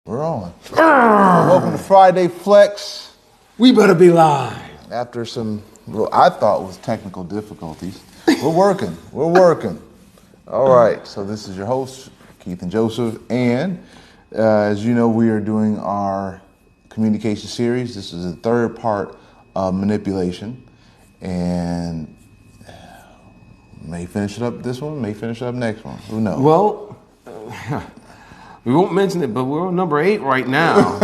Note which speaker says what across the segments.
Speaker 1: We're on. Welcome to Friday Flex.
Speaker 2: We better be live.
Speaker 1: After some, well, I thought was technical difficulties, we're working. We're working. All right. So this is your host, Keith and Joseph, and as you know, we are doing our communication series. This is the third part of manipulation, and may finish it up this one, may finish it up next one. Who knows?
Speaker 2: Well, we won't mention it, but we're on number 8 right now.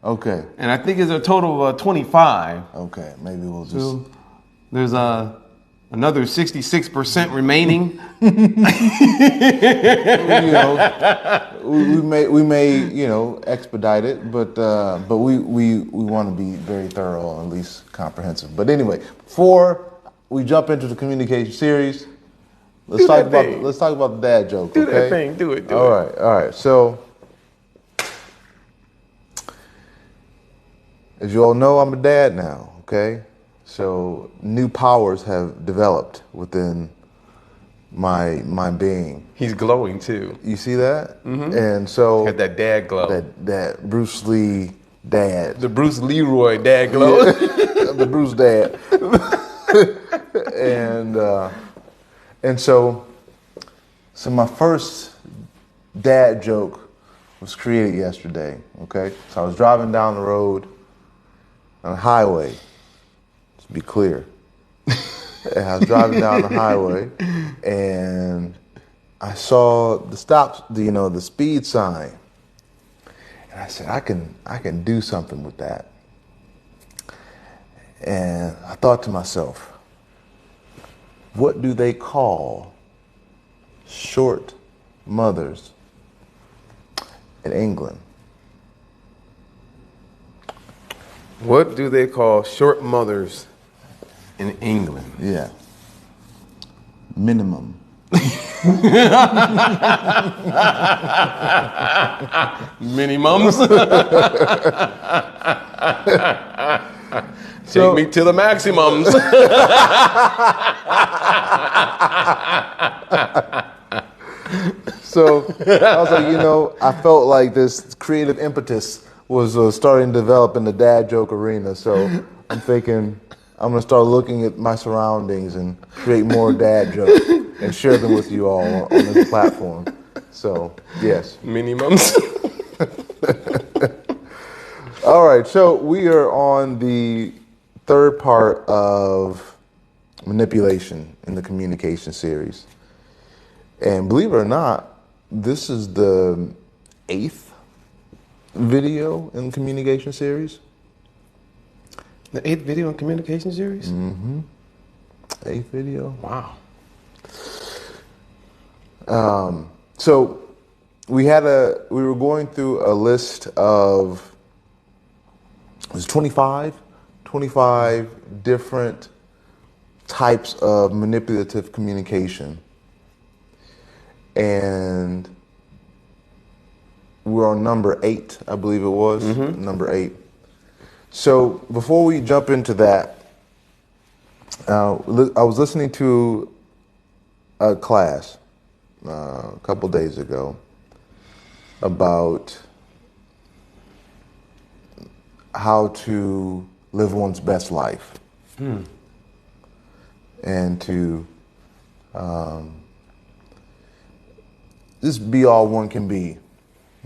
Speaker 1: Okay.
Speaker 2: And I think it's a total of 25.
Speaker 1: Okay, maybe we'll just...
Speaker 2: So there's another 66% remaining.
Speaker 1: You know, we may expedite it, but we want to be very thorough and at least comprehensive. But anyway, before we jump into the communication series, let's talk about the dad joke.
Speaker 2: Do
Speaker 1: okay?
Speaker 2: that thing. Do it.
Speaker 1: All right. So, as you all know, I'm a dad now. Okay, so new powers have developed within my being.
Speaker 2: He's glowing too.
Speaker 1: You see that?
Speaker 2: Mm-hmm.
Speaker 1: And so
Speaker 2: Got that dad glow.
Speaker 1: that Bruce Lee dad.
Speaker 2: The Bruce Leroy dad glow.
Speaker 1: Yeah, the Bruce dad. And so my first dad joke was created yesterday. Okay, so I was driving down the road on a highway. To be clear, and I was driving down the highway, and I saw the speed sign, and I said, I can do something with that. And I thought to myself, what do they call short mothers in England?
Speaker 2: What do they call short mothers in England?
Speaker 1: Yeah. Minimum.
Speaker 2: Mini mums. Take me to the maximums.
Speaker 1: So I was like, I felt like this creative impetus was starting to develop in the dad joke arena. So I'm thinking I'm going to start looking at my surroundings and create more dad jokes and share them with you all on this platform. So, yes.
Speaker 2: Minimums.
Speaker 1: All right, so we are on the third part of manipulation in the communication series. And believe it or not, this is the 8th video in the communication series.
Speaker 2: The 8th video in communication series?
Speaker 1: Mm-hmm. 8th video.
Speaker 2: Wow.
Speaker 1: So we were going through a list of, it was 25 different types of manipulative communication. And we're on number 8, I believe it was, number 8. So before we jump into that, I was listening to a class a couple days ago about how to live one's best life and to just be all one can be,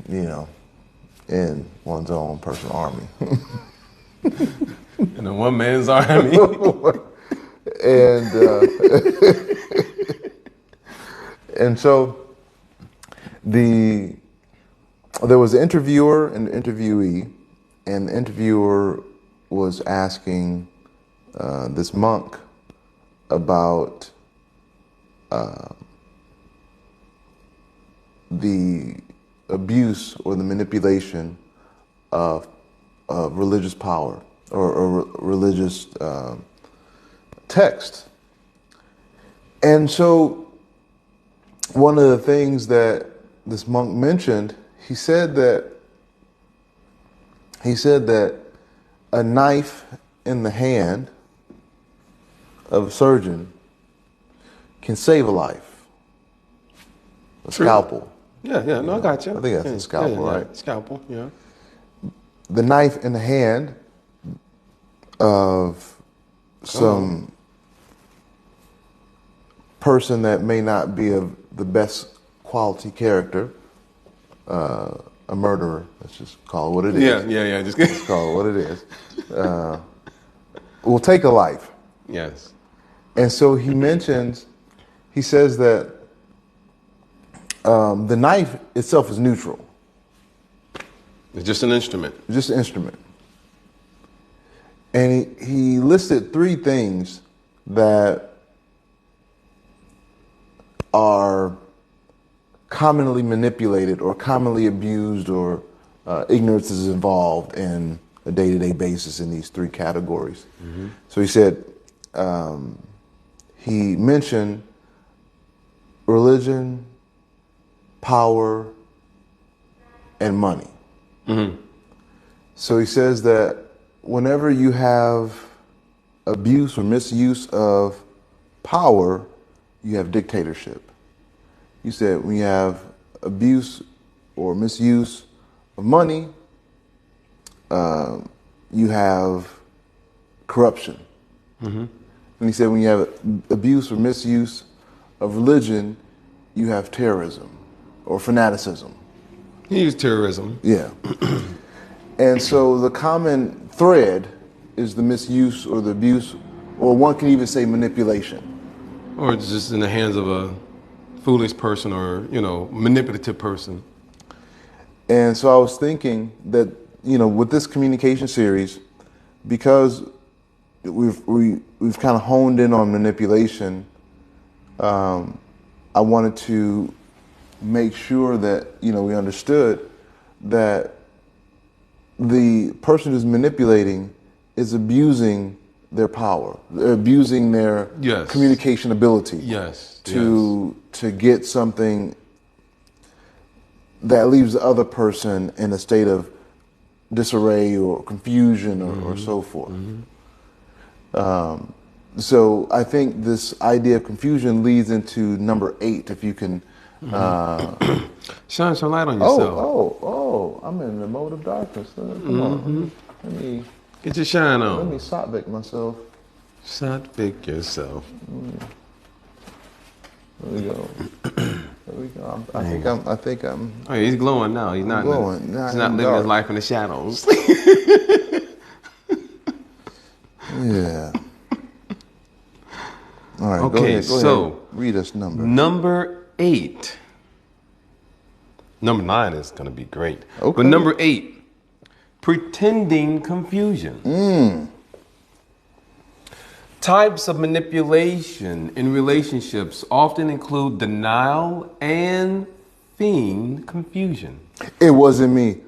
Speaker 1: in one's own personal army.
Speaker 2: In a one man's army.
Speaker 1: And so there was an interviewer and an interviewee, and the interviewer was asking this monk about the abuse or the manipulation of religious power or religious text. And so one of the things that this monk mentioned, he said that a knife in the hand of a surgeon can save a life. A
Speaker 2: True.
Speaker 1: scalpel
Speaker 2: Yeah. No, I got you.
Speaker 1: I think that's a scalpel, right?
Speaker 2: Scalpel, yeah.
Speaker 1: The knife in the hand of some person that may not be of the best quality character, a murderer. Let's just call it what it is.
Speaker 2: Yeah. Just
Speaker 1: Let's call it what it is. Will take a life.
Speaker 2: Yes.
Speaker 1: And so he says that the knife itself is neutral.
Speaker 2: It's just an instrument.
Speaker 1: It's just an instrument. And he listed 3 things that are commonly manipulated or commonly abused or ignorance is involved in a day-to-day basis in these 3 categories. Mm-hmm. So he said, he mentioned religion, power, and money. Mm-hmm. So he says that whenever you have abuse or misuse of power, you have dictatorship. You said when you have abuse or misuse of money, you have corruption. Mm-hmm. And he said when you have abuse or misuse of religion, you have terrorism or fanaticism.
Speaker 2: He used terrorism.
Speaker 1: Yeah. And so the common thread is the misuse or the abuse, or one can even say manipulation.
Speaker 2: Or it's just in the hands of a foolish person or, manipulative person.
Speaker 1: And so I was thinking that, with this communication series, because we've kind of honed in on manipulation, I wanted to make sure that, we understood that the person who's manipulating is abusing their power. They're abusing their communication ability to get something that leaves the other person in a state of disarray or confusion or so forth. Mm-hmm. So I think this idea of confusion leads into number 8, if you can...
Speaker 2: Shine some light on yourself.
Speaker 1: Oh, I'm in the mode of darkness. Come on. Let me
Speaker 2: get your shine on.
Speaker 1: Let me Satvik myself.
Speaker 2: Satvik yourself.
Speaker 1: There we go. There we go. I think I'm.
Speaker 2: Oh, yeah, he's glowing now. He's not glowing. He's not living his life in the shadows.
Speaker 1: Yeah. All right.
Speaker 2: Okay,
Speaker 1: go ahead. Read us number.
Speaker 2: Number 8. Number 9 is going to be great.
Speaker 1: Okay.
Speaker 2: But number 8, pretending confusion. Types of manipulation in relationships often include denial and feigned confusion.
Speaker 1: It wasn't me.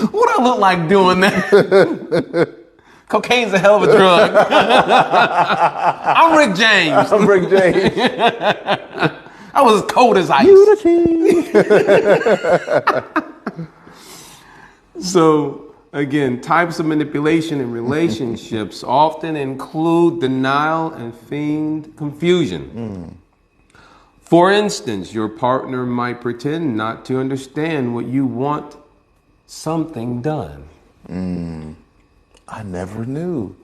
Speaker 2: What I look like doing that? Cocaine's a hell of a drug. I'm Rick James.
Speaker 1: I'm Rick James.
Speaker 2: I was as cold as ice.
Speaker 1: Unity.
Speaker 2: So, again, types of manipulation in relationships often include denial and feigned confusion. For instance, your partner might pretend not to understand what you want something done.
Speaker 1: I never knew.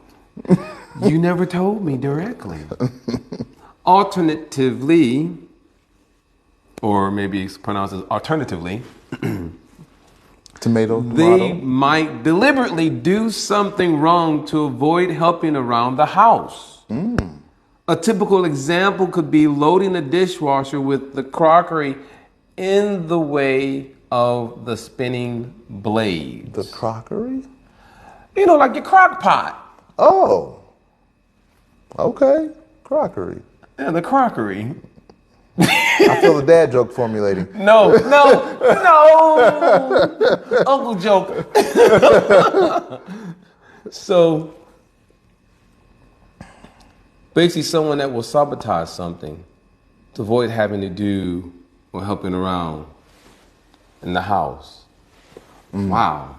Speaker 2: You never told me directly. Alternatively, or maybe it's pronounced as alternatively,
Speaker 1: tomato.
Speaker 2: They might deliberately do something wrong to avoid helping around the house. A typical example could be loading a dishwasher with the crockery in the way of the spinning blades.
Speaker 1: The crockery?
Speaker 2: Like your crock pot.
Speaker 1: Oh. Okay. Crockery.
Speaker 2: Yeah, the crockery.
Speaker 1: I feel the dad joke formulating.
Speaker 2: No. Uncle joke. So, basically someone that will sabotage something to avoid having to do or helping around in the house. Wow.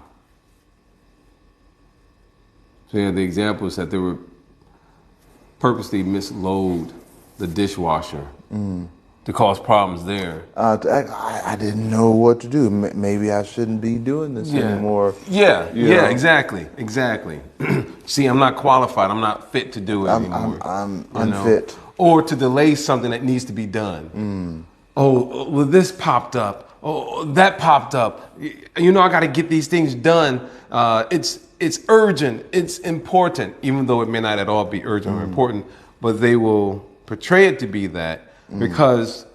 Speaker 2: So yeah, the example is that there were purposely misload the dishwasher to cause problems there.
Speaker 1: I didn't know what to do. Maybe I shouldn't be doing this anymore.
Speaker 2: Yeah,
Speaker 1: You know?
Speaker 2: exactly. See, I'm not qualified. I'm not fit to do it anymore.
Speaker 1: I'm
Speaker 2: you know?
Speaker 1: unfit.
Speaker 2: Or to delay something that needs to be done. Oh, well, this popped up. Oh, that popped up. You know, I got to get these things done. It's urgent. It's important, even though it may not at all be urgent or important. But they will portray it to be that because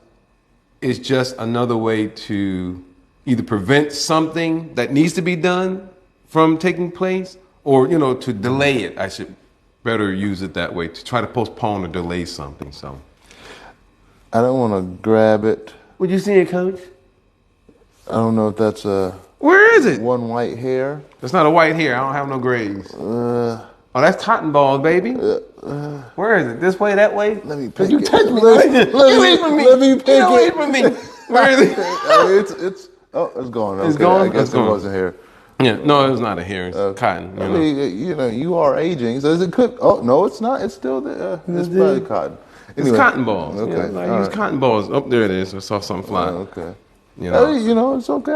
Speaker 2: it's just another way to either prevent something that needs to be done from taking place, or to delay it. I should better use it that way, to try to postpone or delay something. So
Speaker 1: I don't want to grab it.
Speaker 2: would you see it, Coach?
Speaker 1: I don't know if that's
Speaker 2: Where is it?
Speaker 1: one white hair.
Speaker 2: That's not a white hair. I don't have no grays. Oh, that's cotton balls, baby. Where is it? This way, that way?
Speaker 1: Let me pick
Speaker 2: you
Speaker 1: it.
Speaker 2: touch me.
Speaker 1: Let
Speaker 2: Get away from me.
Speaker 1: Let me pick
Speaker 2: Get away
Speaker 1: it.
Speaker 2: from me. Where is it?
Speaker 1: It's gone. Okay.
Speaker 2: It's gone?
Speaker 1: I guess
Speaker 2: It's
Speaker 1: it
Speaker 2: gone.
Speaker 1: wasn't hair.
Speaker 2: Yeah, no, it's not a hair. It's cotton.
Speaker 1: I mean, you are aging. So it could. Oh no, it's not. It's still there. It's probably cotton. Anyway,
Speaker 2: It's cotton balls.
Speaker 1: Okay.
Speaker 2: I use cotton balls. Oh, there it is. I saw something fly.
Speaker 1: Okay.
Speaker 2: You know.
Speaker 1: It's okay.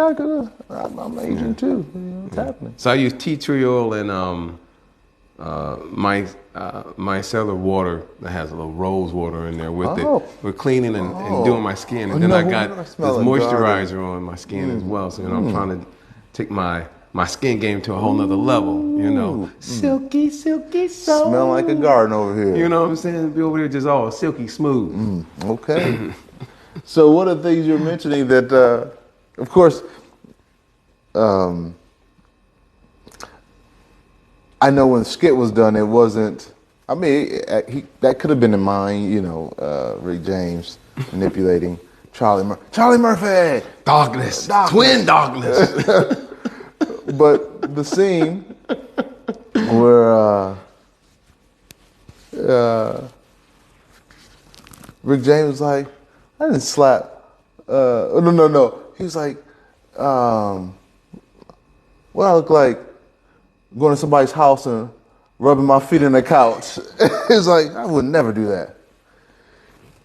Speaker 1: I'm aging too. It's happening.
Speaker 2: So I use tea tree oil and micellar water that has a little rose water in there with it. We're cleaning and doing my skin, and then I got this moisturizer on my skin as well. So I'm trying to take my skin game to a whole nother level. Silky soul.
Speaker 1: Smell like a garden over here.
Speaker 2: You know what I'm saying? Be over there just all silky smooth.
Speaker 1: Okay. So one of the things you're mentioning that, of course, I know when Skit was done, it wasn't. I mean, that could have been in mind. Rick James manipulating Charlie Murphy.
Speaker 2: Darkness. Twin darkness.
Speaker 1: But the scene where Rick James was like, I didn't slap. No. He was like, what I look like going to somebody's house and rubbing my feet on the couch. It's like, I would never do that.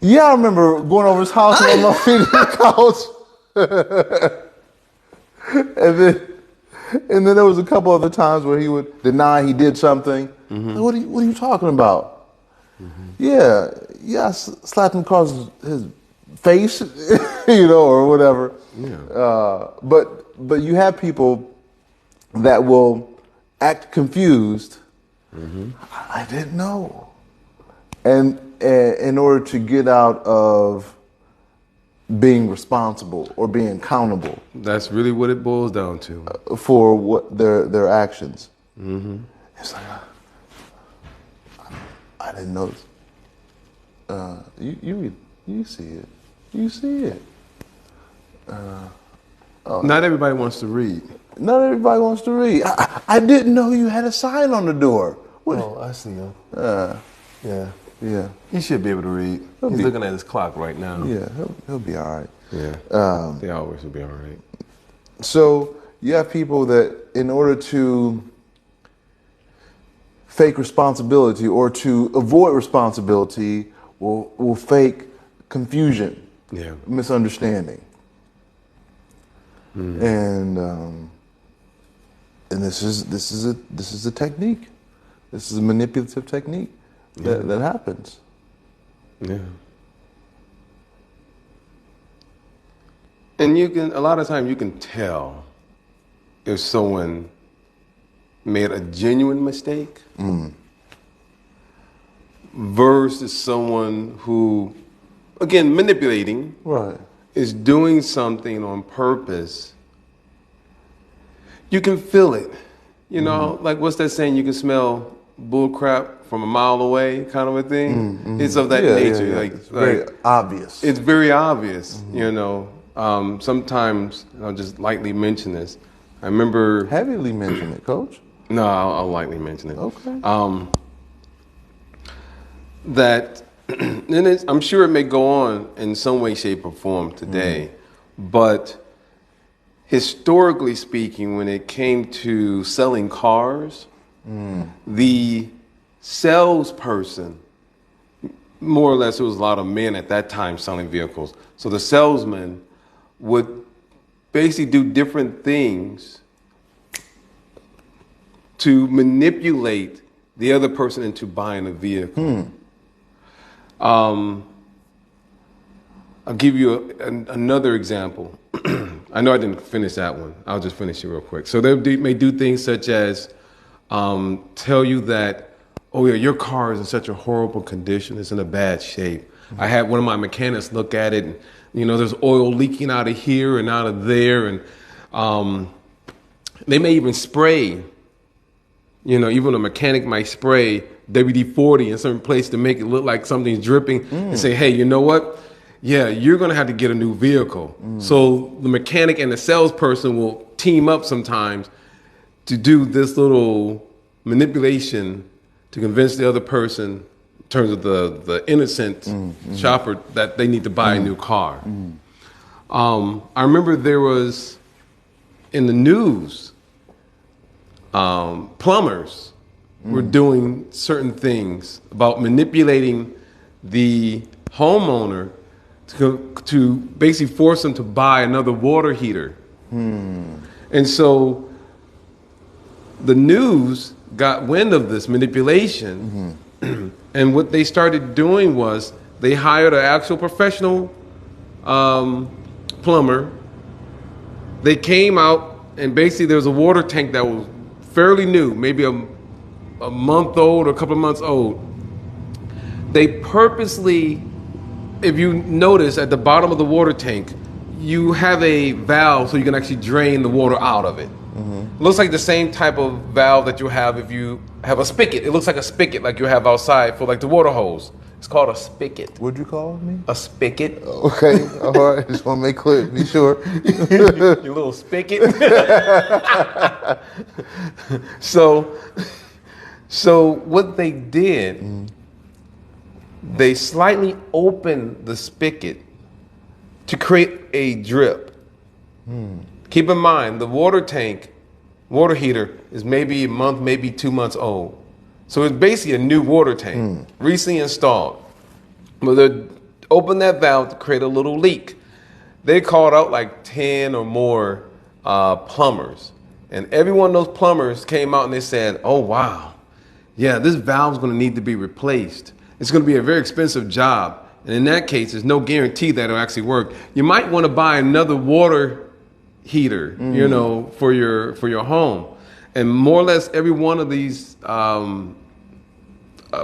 Speaker 1: Yeah, I remember going over his house and rubbing my feet on the couch. And then there was a couple other times where he would deny he did something. Like, what are you talking about? Yeah, I slapped him across his face, or whatever. Yeah. But you have people that will act confused. I didn't know. And in order to get out of being responsible or being accountable.
Speaker 2: That's really what it boils down to.
Speaker 1: For what their actions. It's like, I didn't notice. You see it. You see it.
Speaker 2: Not everybody wants to read.
Speaker 1: Not everybody wants to read. I didn't know you had a sign on the door.
Speaker 2: I see him.
Speaker 1: Yeah.
Speaker 2: He should be able to read. He's looking at his clock right now.
Speaker 1: Yeah, he'll be all right.
Speaker 2: Yeah. They always will be all right.
Speaker 1: So you have people that, in order to fake responsibility or to avoid responsibility, will fake confusion, misunderstanding, and this is a technique. This is a manipulative technique that happens.
Speaker 2: Yeah. And a lot of times you can tell if someone made a genuine mistake versus someone who, again, manipulating, is doing something on purpose. You can feel it. Like what's that saying? You can smell bull crap from a mile away, kind of a thing. It's of that nature.
Speaker 1: Yeah.
Speaker 2: Like,
Speaker 1: It's very obvious.
Speaker 2: It's very obvious, Sometimes, I'll just lightly mention this. I remember...
Speaker 1: Heavily mention it, Coach.
Speaker 2: No, I'll lightly mention it.
Speaker 1: Okay.
Speaker 2: That, and I'm sure it may go on in some way, shape, or form today, but historically speaking, when it came to selling cars, the salesperson more or less, it was a lot of men at that time selling vehicles. So the salesman would basically do different things to manipulate the other person into buying a vehicle. I'll give you another example. I know I didn't finish that one. I'll just finish it real quick. So they may do things such as tell you that, oh yeah, your car is in such a horrible condition. It's in a bad shape. I had one of my mechanics look at it, and there's oil leaking out of here and out of there, and they may even spray. Even a mechanic might spray WD-40 in certain place to make it look like something's dripping, and say, hey, you know what? Yeah, you're going to have to get a new vehicle. So the mechanic and the salesperson will team up sometimes to do this little manipulation to convince the other person, in terms of the innocent shopper, that they need to buy a new car. I remember there was, in the news, plumbers were doing certain things about manipulating the homeowner to basically force them to buy another water heater. And so the news got wind of this manipulation, and what they started doing was they hired an actual professional plumber. They came out, and basically there was a water tank that was fairly new, maybe a month old or a couple of months old. They purposely, if you notice at the bottom of the water tank, you have a valve so you can actually drain the water out of it. It looks like the same type of valve that you have if you have a spigot. It looks like a spigot like you have outside for like the water hose. It's called a spigot.
Speaker 1: What'd you call me?
Speaker 2: A spigot.
Speaker 1: Okay, all right. Just want to make clear, be sure.
Speaker 2: Your little spigot. So what they did, they slightly opened the spigot to create a drip. Keep in mind, the water heater is maybe a month, maybe 2 months old. So it's basically a new water tank, recently installed. But they opened that valve to create a little leak. They called out like 10 or more plumbers. And every one of those plumbers came out and they said, oh, wow, yeah, this valve's going to need to be replaced. It's going to be a very expensive job. And in that case, there's no guarantee that it'll actually work. You might want to buy another water heater, for your home. And more or less every one of these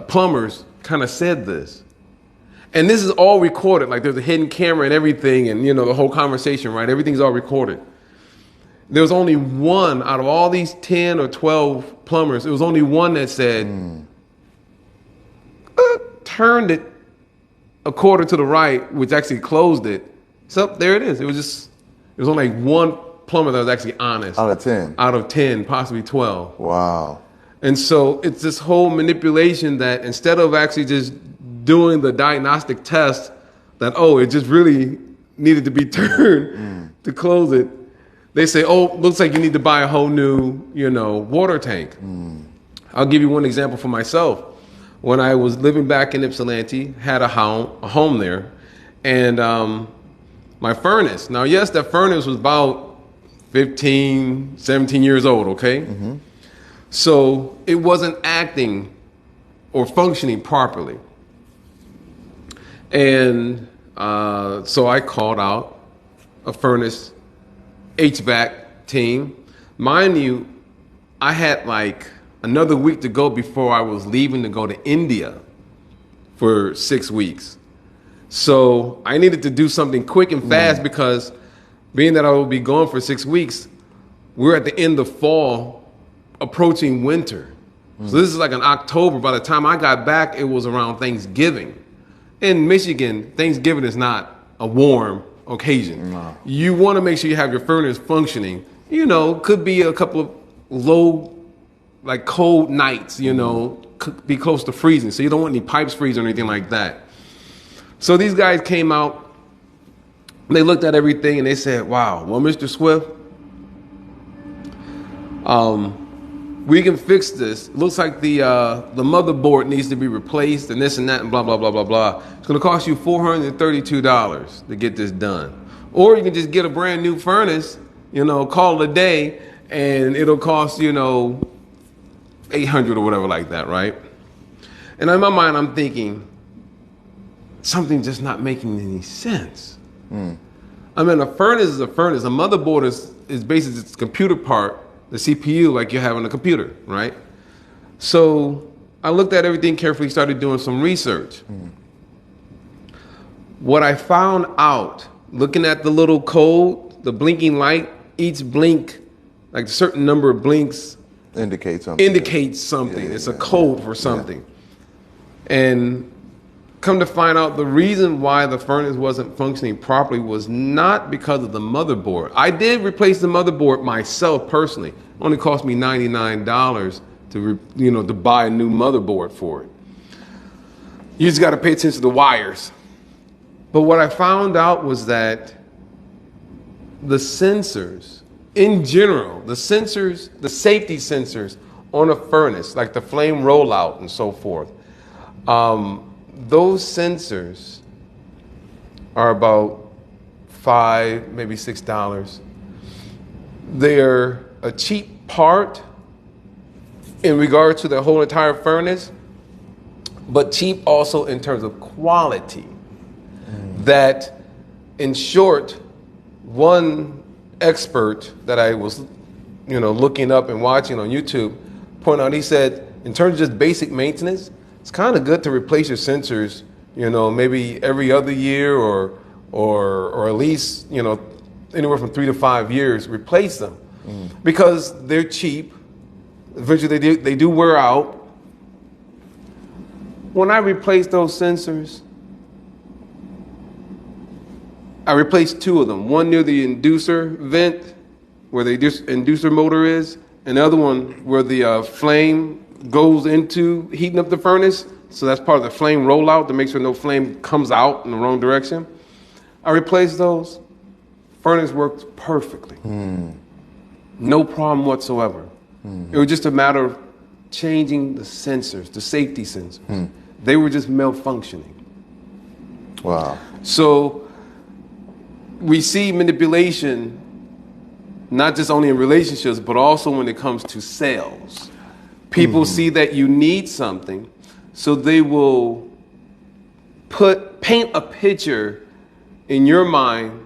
Speaker 2: plumbers kind of said this. And this is all recorded. Like there's a hidden camera and everything, and the whole conversation, right? Everything's all recorded. There was only one out of all these 10 or 12 plumbers. There was only one that said, turned it a quarter to the right, which actually closed it. So there it is. It was only like one plumber that was actually honest.
Speaker 1: Out of 10?
Speaker 2: Out of 10, possibly 12.
Speaker 1: Wow.
Speaker 2: And so it's this whole manipulation that instead of actually just doing the diagnostic test that, it just really needed to be turned to close it, they say, looks like you need to buy a whole new, water tank. I'll give you one example for myself. When I was living back in Ypsilanti, had a home there, and my furnace. Now, yes, that furnace was about 15, 17 years old, okay? So it wasn't acting or functioning properly. And so I called out a furnace HVAC team. Mind you, I had like another week to go before I was leaving to go to India for 6 weeks. So I needed to do something quick and fast because being that I would be gone for 6 weeks, we're at the end of fall, approaching winter. So this is like in October. By the time I got back, it was around Thanksgiving. In Michigan, Thanksgiving is not a warm occasion. No. You want to make sure you have your furnace functioning. Could be a couple of low, like cold nights, could be close to freezing. So you don't want any pipes freezing or anything like that. So these guys came out, they looked at everything and they said, wow, well, Mr. Swift, we can fix this. Looks like the motherboard needs to be replaced and this and that and blah, blah, blah, blah, blah. It's going to cost you $432 to get this done. Or you can just get a brand new furnace, call it a day, and it'll cost, $800 or whatever like that, right? And in my mind, I'm thinking, something's just not making any sense. I mean, a furnace is a furnace. A motherboard is basically its computer part, the CPU, like you have on a computer, right? So I looked at everything carefully, started doing some research. What I found out, looking at the little code, the blinking light, each blink, like a certain number of blinks,
Speaker 1: indicates something.
Speaker 2: It's a code for something. And come to find out, the reason why the furnace wasn't functioning properly was not because of the motherboard. I did replace the motherboard myself personally. It only cost me $99 to buy a new motherboard for it. You just got to pay attention to the wires. But what I found out was that the sensors, in general, the safety sensors on a furnace, like the flame rollout and so forth, those sensors are about $5, maybe $6. They're a cheap part in regard to the whole entire furnace, but cheap also in terms of quality. That, in short, one expert that I was, looking up and watching on YouTube pointed out, he said, in terms of just basic maintenance, it's kind of good to replace your sensors, maybe every other year or at least, anywhere from 3 to 5 years, replace them because they're cheap. Eventually they do wear out. When I replaced those sensors, I replaced 2 of them. One near the inducer vent, where the inducer motor is, and the other one where the flame goes into heating up the furnace. So that's part of the flame rollout to make sure no flame comes out in the wrong direction. I replaced those. Furnace worked perfectly. No problem whatsoever. It was just a matter of changing the sensors, the safety sensors. They were just malfunctioning.
Speaker 1: Wow.
Speaker 2: So we see manipulation not just only in relationships, but also when it comes to sales. People see that you need something, so they will paint a picture in your mind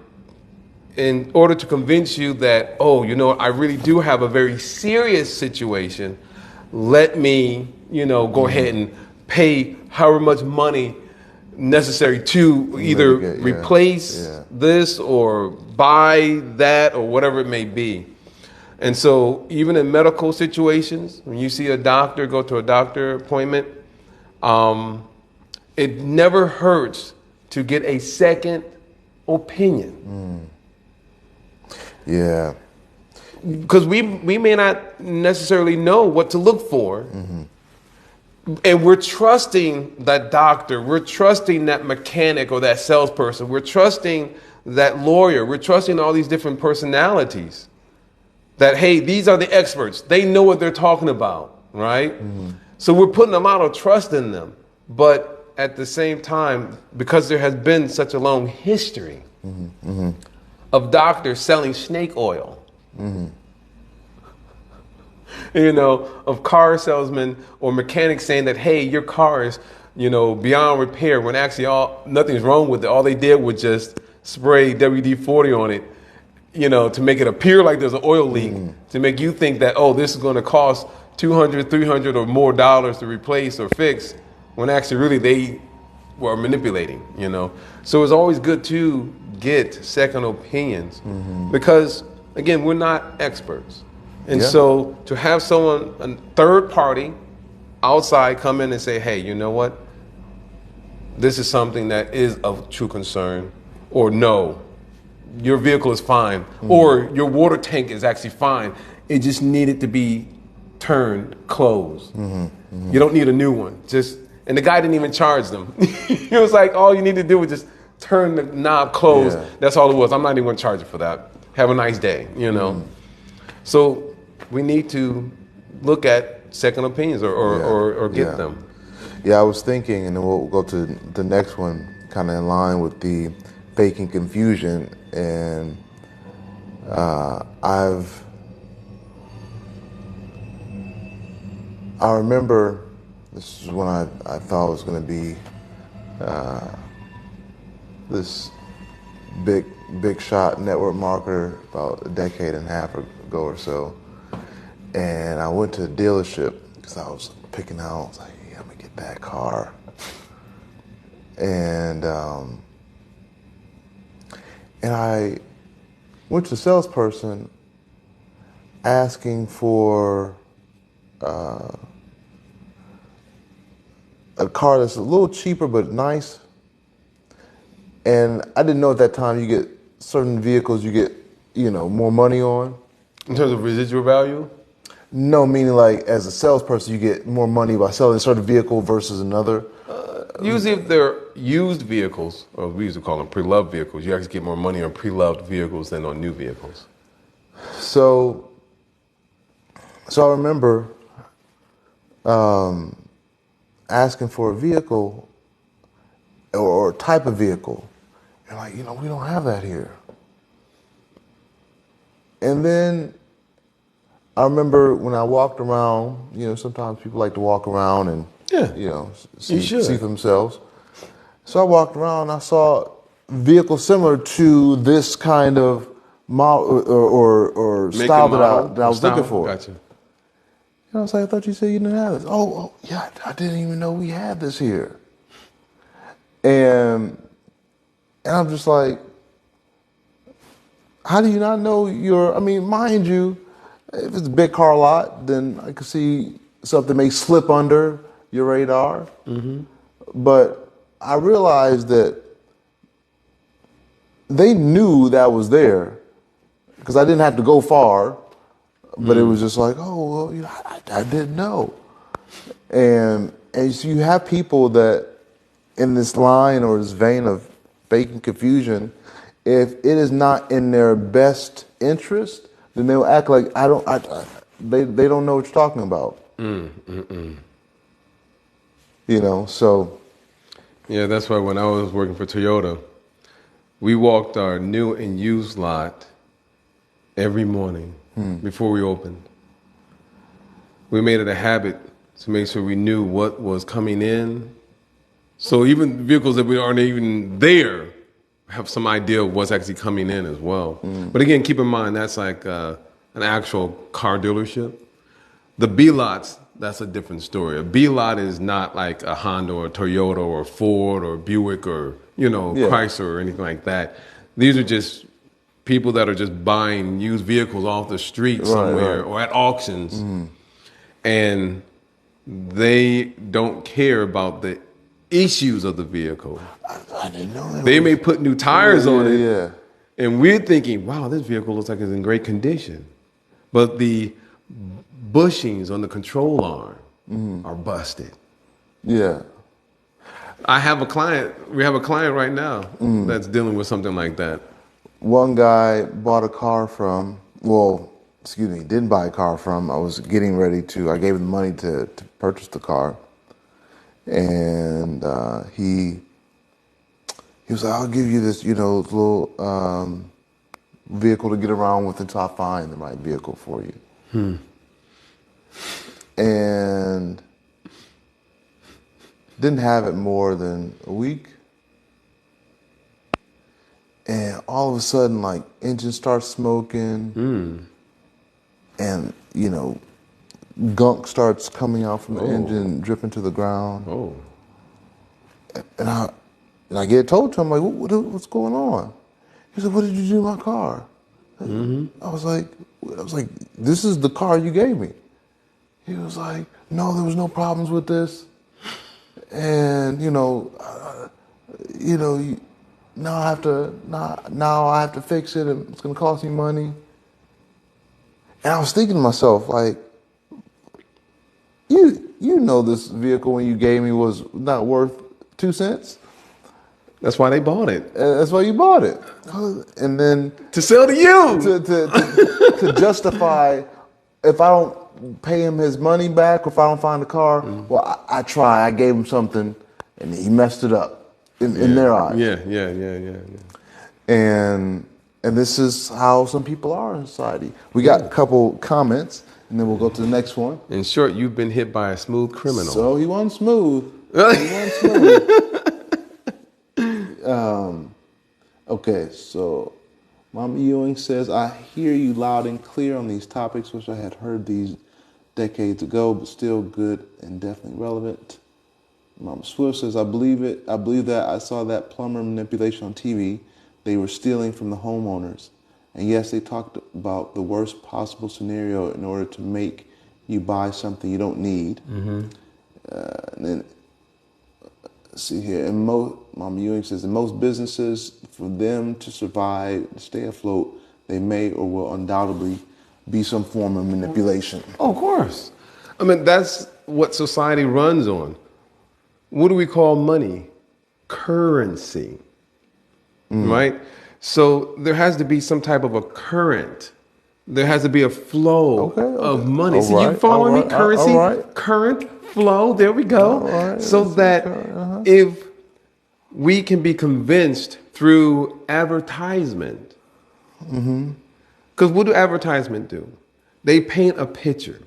Speaker 2: in order to convince you that, I really do have a very serious situation. Let me, go ahead and pay however much money necessary to either replace this or buy that or whatever it may be. And so even in medical situations, when you see a doctor, go to a doctor appointment, it never hurts to get a second opinion.
Speaker 1: Yeah.
Speaker 2: Because we may not necessarily know what to look for. And we're trusting that doctor, we're trusting that mechanic or that salesperson, we're trusting that lawyer, we're trusting all these different personalities. That, hey, these are the experts. They know what they're talking about, right? So we're putting a lot of trust in them. But at the same time, because there has been such a long history of doctors selling snake oil, of car salesmen or mechanics saying that, hey, your car is, beyond repair, when actually nothing's wrong with it. All they did was just spray WD-40 on it, to make it appear like there's an oil leak, to make you think that, this is going to cost $200, $300 or more dollars to replace or fix, when actually really they were manipulating, So it's always good to get second opinions because, again, we're not experts. And so to have someone, a third party outside come in and say, hey, you know what? This is something that is of true concern, or no, your vehicle is fine, or your water tank is actually fine. It just needed to be turned closed. You don't need a new one. And the guy didn't even charge them. He was like, all you need to do was just turn the knob closed. That's all it was. I'm not even going to charge you for that. Have a nice day, So we need to look at second opinions or get
Speaker 1: Yeah.
Speaker 2: them.
Speaker 1: Yeah, I was thinking, and then we'll go to the next one, kind of in line with the faking confusion. And I remember this is when I thought it was going to be this big shot network marketer about a decade and a half ago or so. And I went to a dealership because I was picking out, I was like, yeah, I'm going to get that car. And I went to the salesperson asking for a car that's a little cheaper but nice. And I didn't know at that time you get certain vehicles you get, more money on.
Speaker 2: In terms of residual value?
Speaker 1: No, meaning like as a salesperson you get more money by selling a certain vehicle versus another.
Speaker 2: Usually if they're used vehicles, or we used to call them pre-loved vehicles, you actually get more money on pre-loved vehicles than on new vehicles.
Speaker 1: So I remember asking for a vehicle or type of vehicle. And like, we don't have that here. And then I remember when I walked around, sometimes people like to walk around and, see for themselves. So I walked around and I saw vehicles similar to this kind of model or style that I was looking for.
Speaker 2: Gotcha.
Speaker 1: I was like, I thought you said you didn't have this. Oh, yeah, I didn't even know we had this here. And I'm just like, how do you not know mind you, if it's a big car lot, then I could see something may slip under your radar. Mm-hmm. But I realized that they knew that was there because I didn't have to go far, but it was just like, oh, well, I didn't know. And so you have people that in this line or this vein of faking confusion, if it is not in their best interest, then they'll act like they don't know what you're talking about. So.
Speaker 2: Yeah, that's why when I was working for Toyota, we walked our new and used lot every morning before we opened. We made it a habit to make sure we knew what was coming in. So even vehicles that we aren't even there have some idea of what's actually coming in as well. But again, keep in mind, that's like an actual car dealership. The B lots, that's a different story. A B lot is not like a Honda or a Toyota or a Ford or Buick or, Chrysler or anything like that. These are just people that are just buying used vehicles off the street somewhere or at auctions. And they don't care about the issues of the vehicle.
Speaker 1: I didn't know that.
Speaker 2: They may put new tires on it.
Speaker 1: Yeah.
Speaker 2: And we're thinking, wow, this vehicle looks like it's in great condition. But the bushings on the control arm are busted.
Speaker 1: Yeah.
Speaker 2: We have a client right now that's dealing with something like that.
Speaker 1: One guy bought a car didn't buy a car from. I was getting ready I gave him the money to purchase the car. And he was like, I'll give you this, little vehicle to get around with until I find the right vehicle for you. And didn't have it more than a week. And all of a sudden, like, engine starts smoking. And, gunk starts coming out from the engine, dripping to the ground. And I get told to him, like, what's going on? He said, what did you do to my car? I was like, this is the car you gave me. He was like, no, there was no problems with this. And, now I have to fix it and it's going to cost me money. And I was thinking to myself, like, this vehicle when you gave me was not worth 2 cents.
Speaker 2: That's why they bought it.
Speaker 1: That's why you bought it. And then
Speaker 2: to sell to you.
Speaker 1: To justify, if I don't pay him his money back, or if I don't find the car, well, I try. I gave him something, and he messed it up in their eyes.
Speaker 2: Yeah.
Speaker 1: And this is how some people are in society. We got a couple comments, and then we'll go to the next one.
Speaker 2: In short, you've been hit by a smooth criminal.
Speaker 1: So he wasn't smooth. Okay, so Mama Ewing says, I hear you loud and clear on these topics, which I had heard these decades ago, but still good and definitely relevant. Mama Swift says, I believe it. I believe that. I saw that plumber manipulation on TV. They were stealing from the homeowners. And yes, they talked about the worst possible scenario in order to make you buy something you don't need. And then, let's see here, and Mama Ewing says, in most businesses, for them to survive, to stay afloat, they may or will undoubtedly be some form of manipulation.
Speaker 2: Oh, of course. I mean, that's what society runs on. What do we call money? Currency, right? So there has to be some type of a current. There has to be a flow of money.
Speaker 1: All
Speaker 2: So
Speaker 1: right,
Speaker 2: you follow me? Currency,
Speaker 1: right.
Speaker 2: current flow. There we go.
Speaker 1: Right.
Speaker 2: So that if we can be convinced through advertisement, because what do advertisement do? They paint a picture.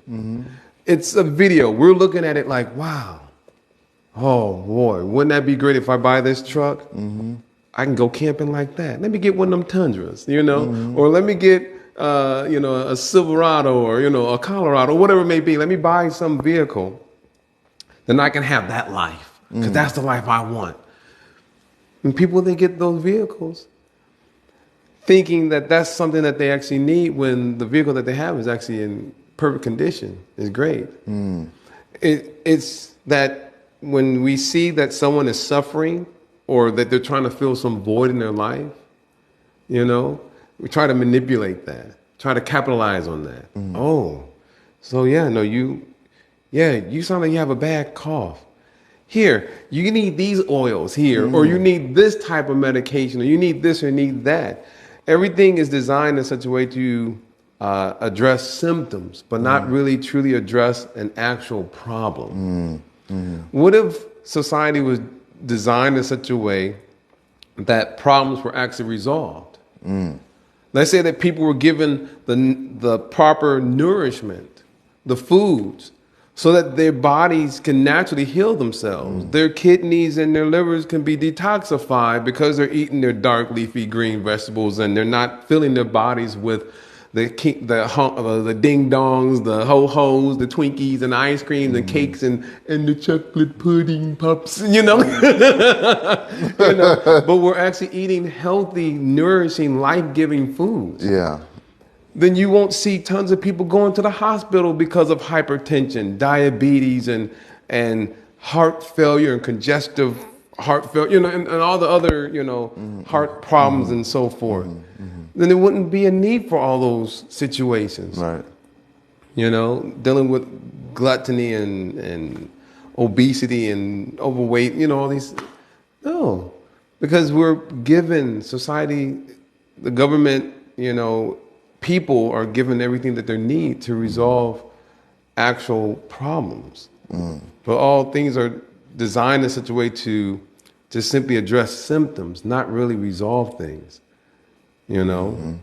Speaker 2: It's a video. We're looking at it like, wow. Oh boy, wouldn't that be great if I buy this truck? I can go camping like that. Let me get one of them Tundras, or let me get, a Silverado or, a Colorado, whatever it may be. Let me buy some vehicle. Then I can have that life because that's the life I want. And people, they get those vehicles thinking that that's something that they actually need when the vehicle that they have is actually in perfect condition, is great. It's that when we see that someone is suffering or that they're trying to fill some void in their life, we try to manipulate that, try to capitalize on that. Oh, so you sound like you have a bad cough. Here, you need these oils here, or you need this type of medication, or you need this or need that. Everything is designed in such a way to address symptoms, but not really truly address an actual problem. What if society was designed in such a way that problems were actually resolved? Let's say that people were given the proper nourishment, the foods, so that their bodies can naturally heal themselves. Their kidneys and their livers can be detoxified because they're eating their dark leafy green vegetables and they're not filling their bodies with the ding dongs, the ho hos, the Twinkies and ice cream, the cakes and the chocolate pudding pups, But we're actually eating healthy, nourishing, life-giving foods.
Speaker 1: Yeah.
Speaker 2: Then you won't see tons of people going to the hospital because of hypertension, diabetes, and heart failure and congestive heart failure, and all the other, heart problems and so forth. Then there wouldn't be a need for all those situations.
Speaker 1: Right.
Speaker 2: Dealing with gluttony and obesity and overweight, all these. No, because we're given society, the government, people are given everything that they need to resolve actual problems. But all things are designed in such a way to just simply address symptoms, not really resolve things.
Speaker 1: Yeah,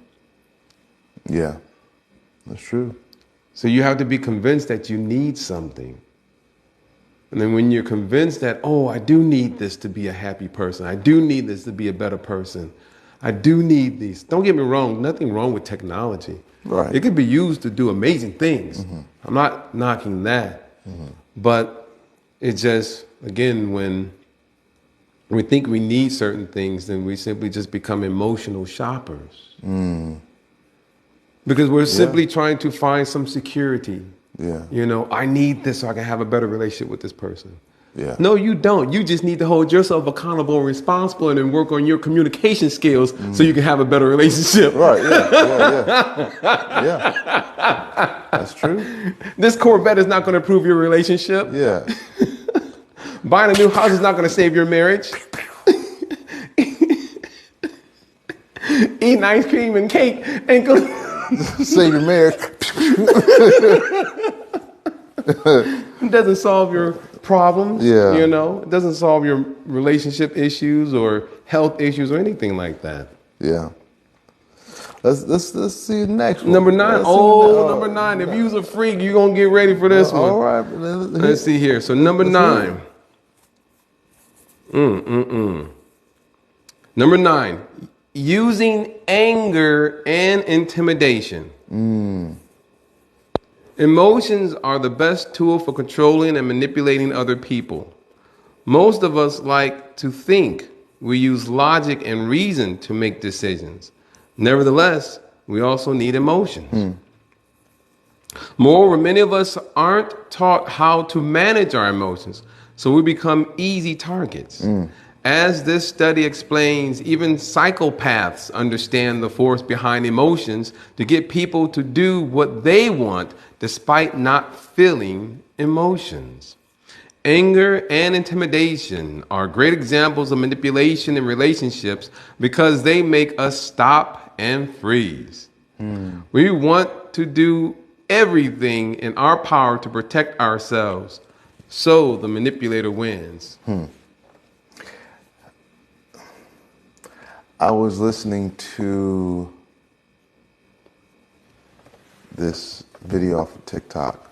Speaker 1: that's true.
Speaker 2: So you have to be convinced that you need something. And then when you're convinced that, oh, I do need this to be a happy person. I do need this to be a better person. I do need these. Don't get me wrong. Nothing wrong with technology.
Speaker 1: Right.
Speaker 2: It could be used to do amazing things. I'm not knocking that. But it just, again, when we think we need certain things, then we simply just become emotional shoppers. Because we're simply trying to find some security.
Speaker 1: Yeah.
Speaker 2: I need this so I can have a better relationship with this person.
Speaker 1: Yeah.
Speaker 2: No, you don't. You just need to hold yourself accountable and responsible and then work on your communication skills so you can have a better relationship.
Speaker 1: Right, yeah. That's true.
Speaker 2: This Corvette is not going to improve your relationship.
Speaker 1: Yeah.
Speaker 2: Buying a new house is not going to save your marriage. Eating ice cream and cake ain't going to
Speaker 1: Save your marriage.
Speaker 2: It doesn't solve your problems.
Speaker 1: Yeah.
Speaker 2: You know, it doesn't solve your relationship issues or health issues or anything like that.
Speaker 1: Yeah. Let's see the next one.
Speaker 2: Number 9.
Speaker 1: Let's see
Speaker 2: Number 9. If you was a freak, you're going to get ready for this one.
Speaker 1: All right.
Speaker 2: Let's see here. So number 9. Number 9. Using anger and intimidation. Emotions are the best tool for controlling and manipulating other people. Most of us like to think. We use logic and reason to make decisions. Nevertheless, we also need emotions. Moreover, many of us aren't taught how to manage our emotions, so we become easy targets. As this study explains, even psychopaths understand the force behind emotions to get people to do what they want despite not feeling emotions. Anger and intimidation are great examples of manipulation in relationships because they make us stop and freeze. We want to do everything in our power to protect ourselves, so the manipulator wins.
Speaker 1: I was listening to this video off of TikTok,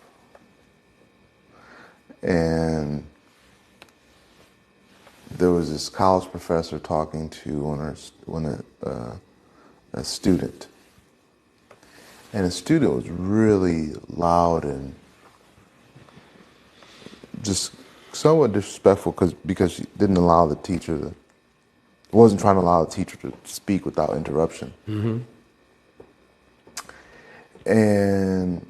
Speaker 1: and there was this college professor talking to a student, and the student was really loud and just somewhat disrespectful because she didn't allow the teacher to, wasn't trying to allow the teacher to speak without interruption. And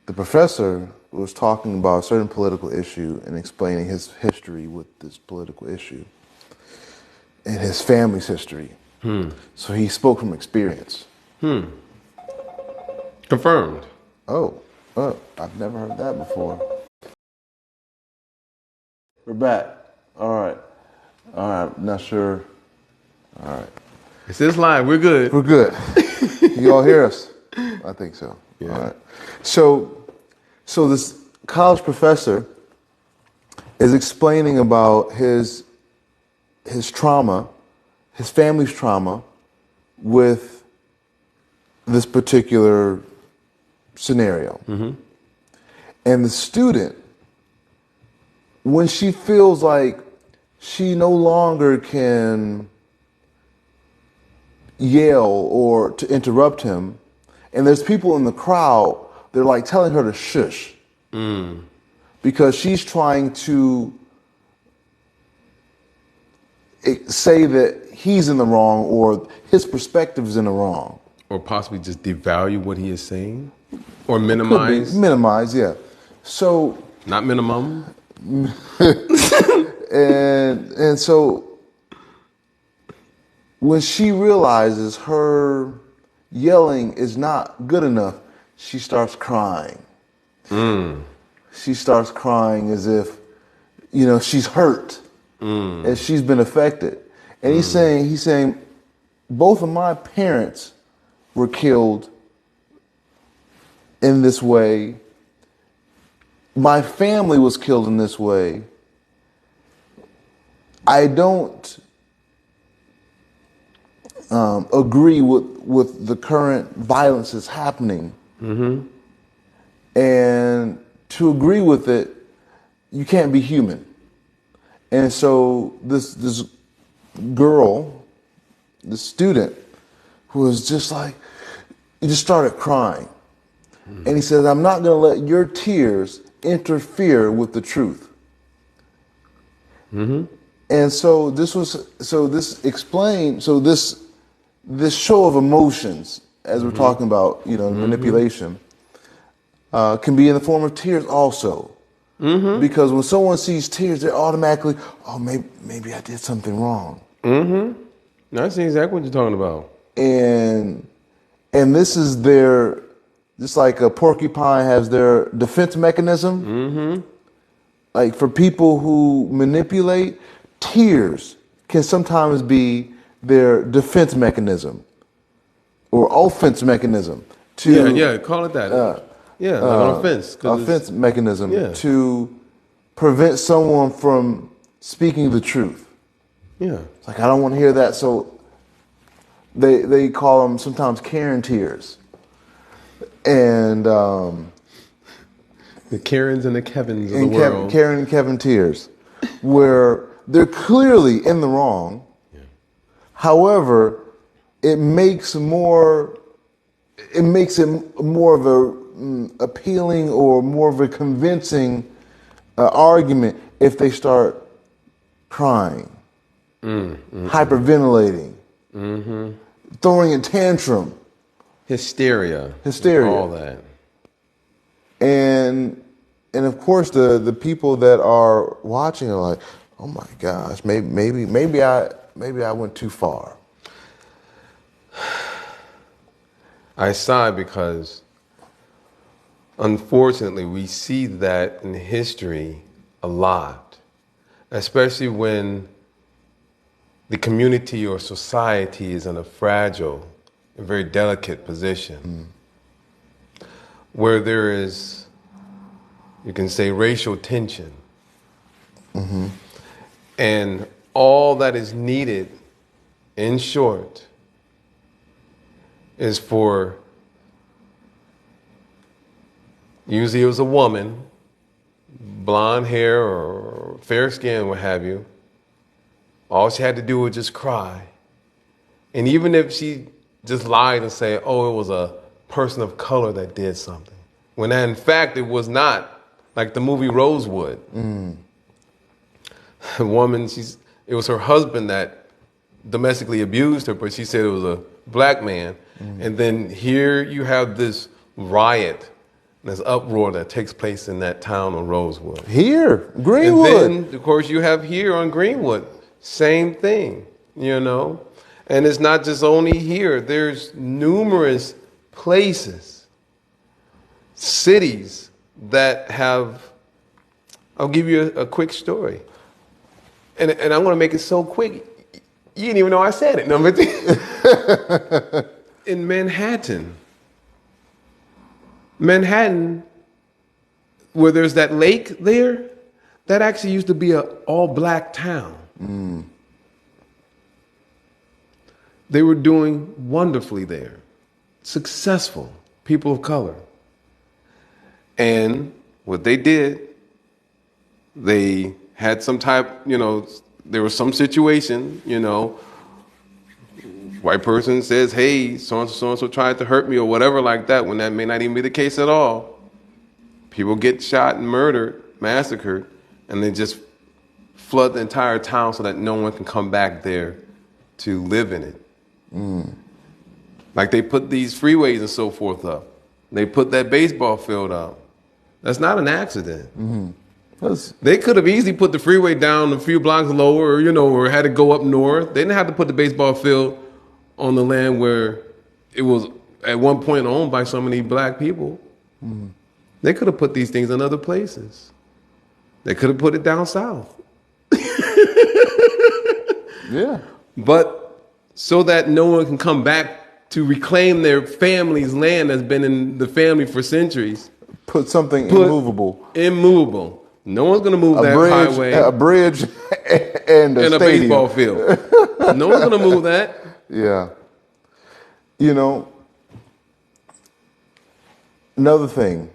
Speaker 1: the professor was talking about a certain political issue and explaining his history with this political issue and his family's history. So he spoke from experience.
Speaker 2: Confirmed.
Speaker 1: Oh, I've never heard that before. We're back. All right. Not sure. All right.
Speaker 2: It's this live. We're good.
Speaker 1: We're good. You all hear us? I think so.
Speaker 2: Yeah.
Speaker 1: All right. So this college professor is explaining about his trauma, his family's trauma with this particular scenario. And the student, when she feels like she no longer can yell or to interrupt him, and there's people in the crowd, they're like telling her to shush. Because she's trying to say that he's in the wrong or his perspective is in the wrong.
Speaker 2: Or possibly just devalue what he is saying? Or minimize?
Speaker 1: Minimize, yeah. So...
Speaker 2: Not minimum?
Speaker 1: And so when she realizes her yelling is not good enough, she starts crying. She starts crying as if, she's hurt, as she's been affected. And he's saying, both of my parents were killed in this way. My family was killed in this way. I don't agree with the current violence that's happening. And to agree with it, you can't be human. And so this girl, the student, who was just like, he just started crying. And he says, I'm not going to let your tears interfere with the truth. And so this show of emotions, as we're talking about, manipulation, can be in the form of tears also. Because when someone sees tears, they're automatically, oh, maybe I did something wrong.
Speaker 2: I see exactly what you're talking about.
Speaker 1: And this is just like a porcupine has their defense mechanism. Like for people who manipulate, tears can sometimes be their defense mechanism or offense mechanism.
Speaker 2: Yeah, call it that. Yeah, like an offense. 'Cause
Speaker 1: offense mechanism
Speaker 2: Yeah.
Speaker 1: to prevent someone from speaking the truth.
Speaker 2: Yeah.
Speaker 1: It's like, I don't want to hear that. So they call them sometimes Karen tears. And
Speaker 2: The Karens and the Kevins of the world.
Speaker 1: Karen and Kevin tears, where they're clearly in the wrong.
Speaker 2: Yeah.
Speaker 1: However, it makes it more of a appealing or more of a convincing argument if they start crying, hyperventilating, throwing a tantrum,
Speaker 2: Hysteria.
Speaker 1: Hysteria.
Speaker 2: All that.
Speaker 1: and of course the people that are watching are like, oh my gosh, maybe I went too far.
Speaker 2: I sigh because, unfortunately, we see that in history a lot, especially when the community or society is in a fragile and very delicate position, where there is, you can say, racial tension. And all that is needed, in short, is for, usually it was a woman, blonde hair or fair skin, what have you. All she had to do was just cry. And even if she just lied and say, oh, it was a person of color that did something, when in fact it was not, like the movie Rosewood. The woman, it was her husband that domestically abused her, but she said it was a black man. And then here you have this riot, this uproar that takes place in that town of Rosewood.
Speaker 1: Here, Greenwood.
Speaker 2: And then, of course, you have here on Greenwood, same thing, you know. And it's not just only here. There's numerous places, cities that have, I'll give you a quick story. And I'm going to make it so quick, you didn't even know I said it. No, but in Manhattan, where there's that lake there, that actually used to be an all-black town. They were doing wonderfully there, successful, people of color. And what they did, they had some type, there was some situation, white person says, hey, so-and-so tried to hurt me or whatever like that, when that may not even be the case at all. People get shot and murdered, massacred, and they just flood the entire town so that no one can come back there to live in it. Like they put these freeways and so forth up. They put that baseball field up. That's not an accident. They could have easily put the freeway down a few blocks lower, or had to go up north. They didn't have to put the baseball field on the land where it was at one point owned by so many black people. They could have put these things in other places. They could have put it down south.
Speaker 1: Yeah.
Speaker 2: But so that no one can come back to reclaim their family's land that's been in the family for centuries.
Speaker 1: Put something immovable.
Speaker 2: Immovable. No one's going to move that highway.
Speaker 1: A bridge and a
Speaker 2: baseball field. No one's going to move that.
Speaker 1: Yeah. Another thing,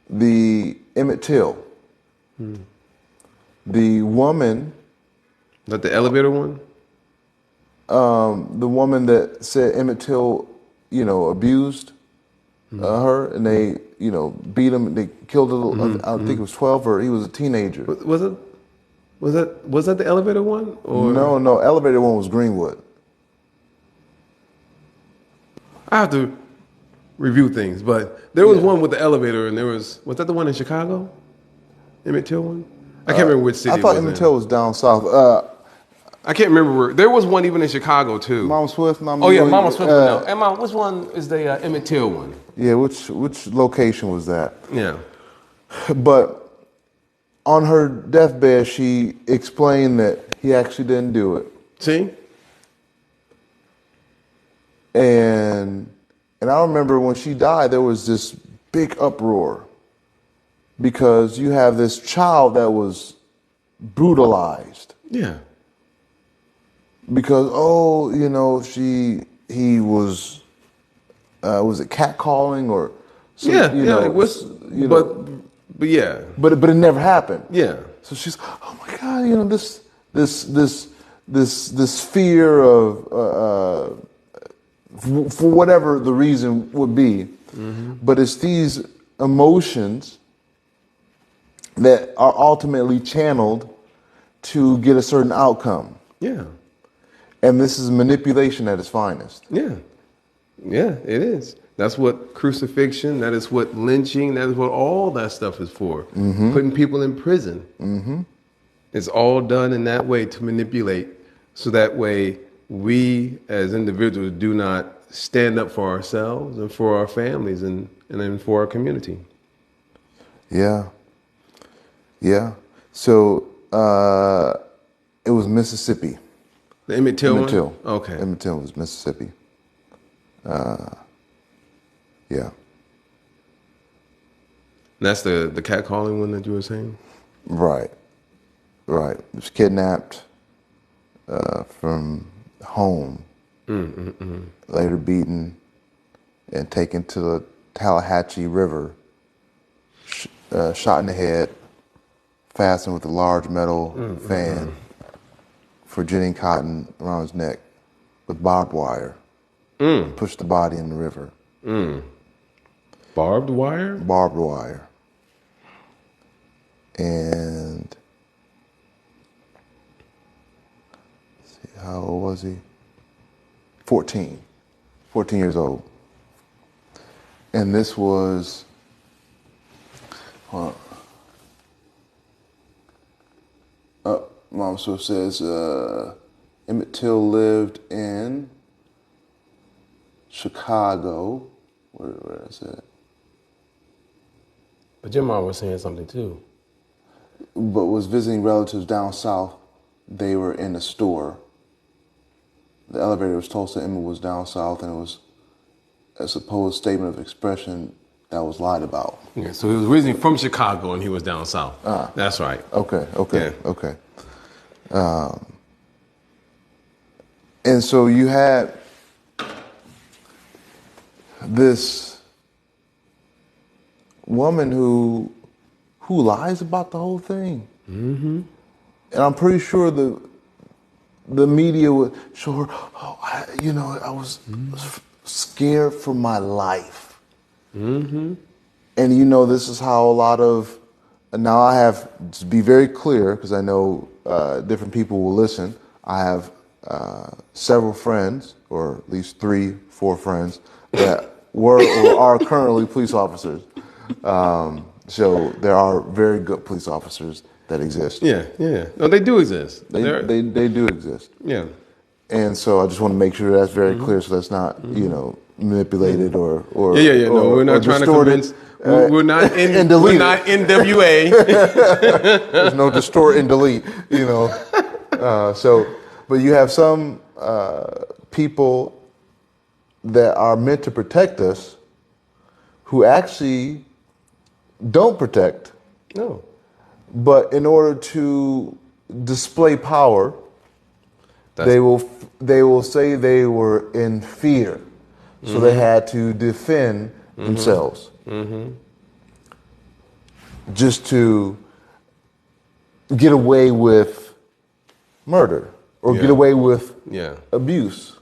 Speaker 1: the Emmett Till, the woman.
Speaker 2: Is that the elevator one?
Speaker 1: The woman that said Emmett Till, abused her, and they, beat him. They killed her. I think it was 12, or he was a teenager.
Speaker 2: Was that the elevator one? Or?
Speaker 1: No. Elevator one was Greenwood.
Speaker 2: I have to review things, but there was one with the elevator, and was that the one in Chicago? Emmett Till one? I can't remember which city.
Speaker 1: I thought Emmett Till was down south.
Speaker 2: I can't remember where. There was one even in Chicago too.
Speaker 1: Mama Swift.
Speaker 2: Mama Swift. No. Emma, which one is the Emmett Till one?
Speaker 1: Yeah, which location was that?
Speaker 2: Yeah.
Speaker 1: But on her deathbed, she explained that he actually didn't do it.
Speaker 2: See?
Speaker 1: And I remember when she died, there was this big uproar because you have this child that was brutalized.
Speaker 2: Yeah.
Speaker 1: Because he was it catcalling or some,
Speaker 2: It was, but yeah,
Speaker 1: but it never happened.
Speaker 2: yeah,
Speaker 1: So she's, oh my God, this fear of for whatever the reason would be, but it's these emotions that are ultimately channeled to get a certain outcome.
Speaker 2: yeah,
Speaker 1: And this is manipulation at its finest.
Speaker 2: yeah, yeah. It is. That's what crucifixion. That is what lynching. That is what all that stuff is for. Putting people in prison. It's all done in that way to manipulate, so that way we as individuals do not stand up for ourselves and for our families and then for our community.
Speaker 1: Yeah. Yeah. So it was Mississippi.
Speaker 2: The Emmett Till
Speaker 1: Emmett
Speaker 2: one?
Speaker 1: Till.
Speaker 2: Okay.
Speaker 1: Emmett Till was Mississippi. Yeah.
Speaker 2: That's the catcalling one that you were saying?
Speaker 1: Right. Right. He was kidnapped from home, later beaten and taken to the Tallahatchie River, shot in the head, fastened with a large metal fan for ginning cotton around his neck with barbed wire. Pushed the body in the river.
Speaker 2: Barbed wire?
Speaker 1: Barbed wire. And let's see, how old was he? 14 years old. And this was, Mom so says, Emmett Till lived in Chicago. Where is it?
Speaker 2: But your mom was saying something too.
Speaker 1: But was visiting relatives down south. They were in a store. The elevator was told that Emmett was down south, and it was a supposed statement of expression that was lied about.
Speaker 2: Yeah, so he was originally from Chicago and he was down south. That's right.
Speaker 1: Okay.
Speaker 2: Yeah.
Speaker 1: Okay. And so you had this woman who lies about the whole thing. And I'm pretty sure the media would show her, I was scared for my life. And this is how a lot of, now I have, to be very clear, because I know different people will listen, I have several friends, or at least 3-4 friends, that were or are currently police officers. So there are very good police officers that exist.
Speaker 2: Yeah. No, they do exist.
Speaker 1: They do exist.
Speaker 2: Yeah.
Speaker 1: And so I just want to make sure that's very clear, so that's not manipulated or
Speaker 2: Yeah. No, we're not trying to convince. We're not in. We're not NWA.
Speaker 1: There's no distort and delete. But you have some people that are meant to protect us who actually don't protect.
Speaker 2: No.
Speaker 1: But in order to display power, they will say they were in fear, so they had to defend themselves, just to get away with murder or get away with abuse,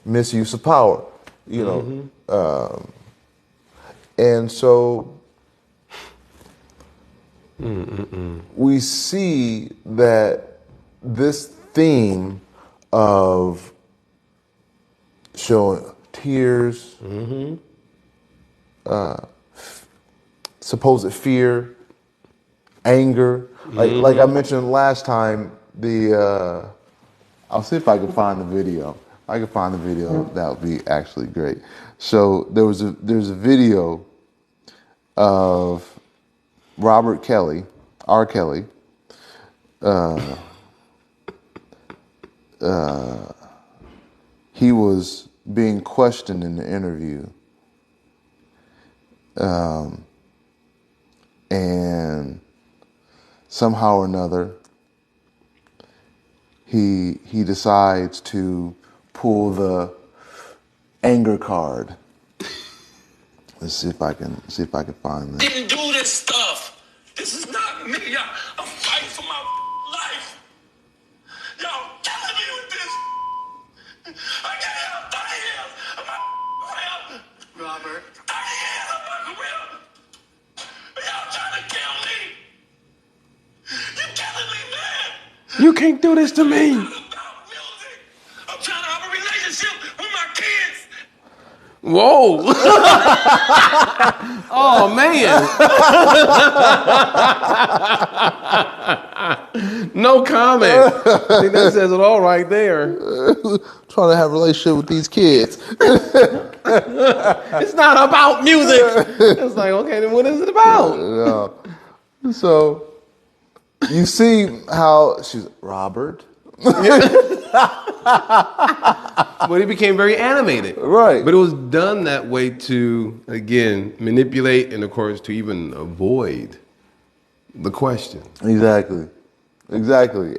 Speaker 1: misuse of power, and so. We see that this theme of showing tears, supposed fear, anger, like I mentioned last time. I'll see if I can find the video. If I can find the video, that would be actually great. So there's a video of Robert Kelly, R. Kelly, he was being questioned in the interview And somehow or another, he decides to pull the anger card. Let's see if I can find this.
Speaker 3: Didn't do this stuff. This is not me. I'm fighting for my life. Y'all killing me with this. I can't help 30 years of my career. Robert. 30 years of my career. Y'all trying to kill me. You're killing me, man.
Speaker 2: You can't do this to me.
Speaker 3: I'm about music. I'm trying to have a relationship with my kids.
Speaker 2: Whoa. Oh, man. No comment. I think that says it all right there.
Speaker 1: Trying to have a relationship with these kids.
Speaker 2: It's not about music. It's like, okay, then what is it about?
Speaker 1: No. So you see how she's Robert.
Speaker 2: But he became very animated.
Speaker 1: Right.
Speaker 2: But it was done that way to, again, manipulate and, of course, to even avoid the question.
Speaker 1: Exactly.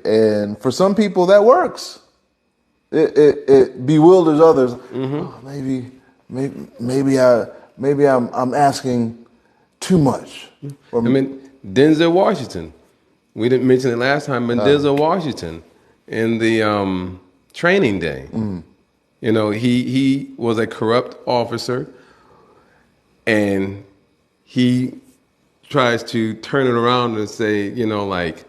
Speaker 1: And for some people, that works. It bewilders others. Oh, maybe I'm asking too much. Or,
Speaker 2: Denzel Washington. We didn't mention it last time, but Denzel Washington in the Training Day. You know, he was a corrupt officer, and he tries to turn it around and say, you know, like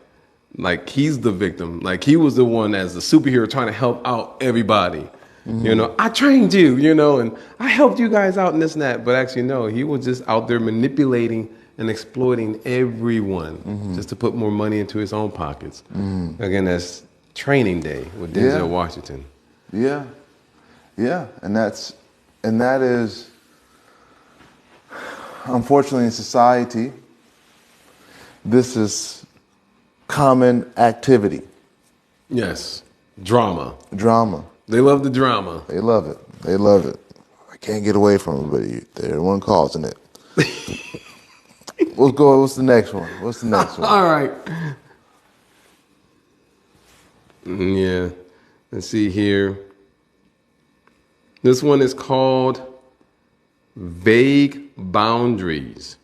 Speaker 2: he's the victim, like he was the one as the superhero trying to help out everybody. You know, I trained you, you know, and I helped you guys out and this and that. But actually, no, he was just out there manipulating and exploiting everyone just to put more money into his own pockets. Again, that's Training Day with Denzel Washington.
Speaker 1: Yeah, and that is, unfortunately, in society, this is common activity.
Speaker 2: Yes, drama. They love the drama.
Speaker 1: They love it. I can't get away from it, but they're the one causing it. What's the next one?
Speaker 2: All right. Yeah. Let's see here. This one is called vague boundaries.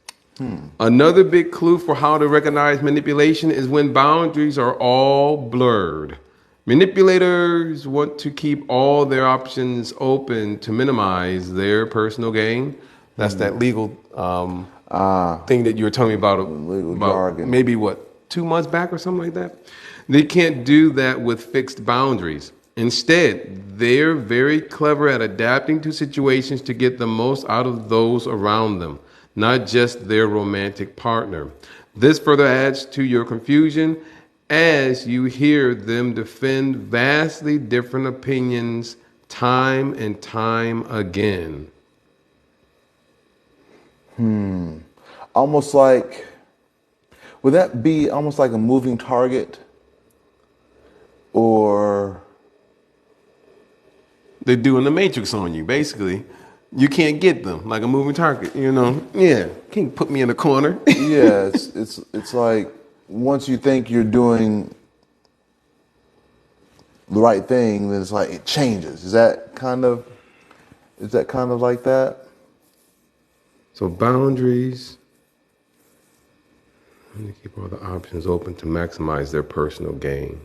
Speaker 2: Another big clue for how to recognize manipulation is when boundaries are all blurred. Manipulators want to keep all their options open to minimize their personal gain. That's that legal thing that you were telling me about
Speaker 1: jargon.
Speaker 2: Maybe 2 months back or something like that. They can't do that with fixed boundaries. Instead, they're very clever at adapting to situations to get the most out of those around them, not just their romantic partner. This further adds to your confusion as you hear them defend vastly different opinions time and time again.
Speaker 1: Almost like, would that be almost like a moving target? Or
Speaker 2: they're doing the Matrix on you, basically. You can't get them like a moving target, you know? Yeah, can't put me in a corner.
Speaker 1: Yeah, it's like once you think you're doing the right thing, then it's like it changes. Is that kind of like that?
Speaker 2: So boundaries. And they keep all the options open to maximize their personal gain.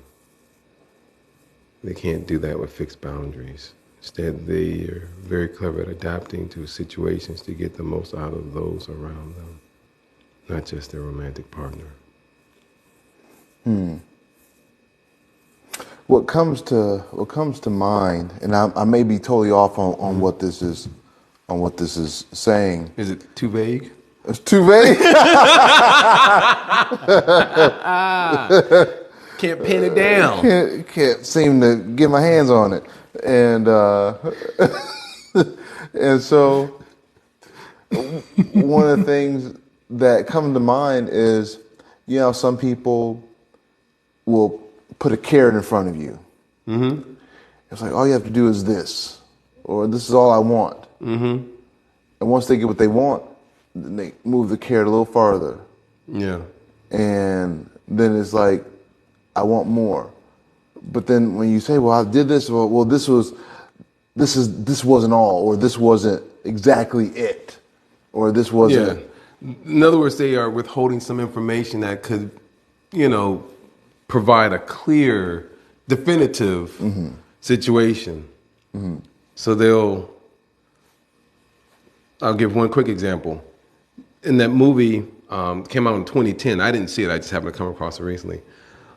Speaker 2: They can't do that with fixed boundaries. Instead, they are very clever at adapting to situations to get the most out of those around them, not just their romantic partner.
Speaker 1: What comes to mind, and I may be totally off on what this is saying.
Speaker 2: Is it too vague?
Speaker 1: It's too vague.
Speaker 2: Can't pin it down.
Speaker 1: Can't seem to get my hands on it, and and so one of the things that come to mind is, you know, some people will put a carrot in front of you. It's like, all you have to do is this, or this is all I want. And once they get what they want, then they move the carrot a little farther.
Speaker 2: Yeah.
Speaker 1: And then it's like, I want more. But then when you say, well, I did this, well, this wasn't all, or this wasn't exactly it, or this wasn't.
Speaker 2: Yeah. In other words, they are withholding some information that could, provide a clear, definitive situation. So I'll give one quick example. In that movie, came out in 2010. I didn't see it. I just happened to come across it recently.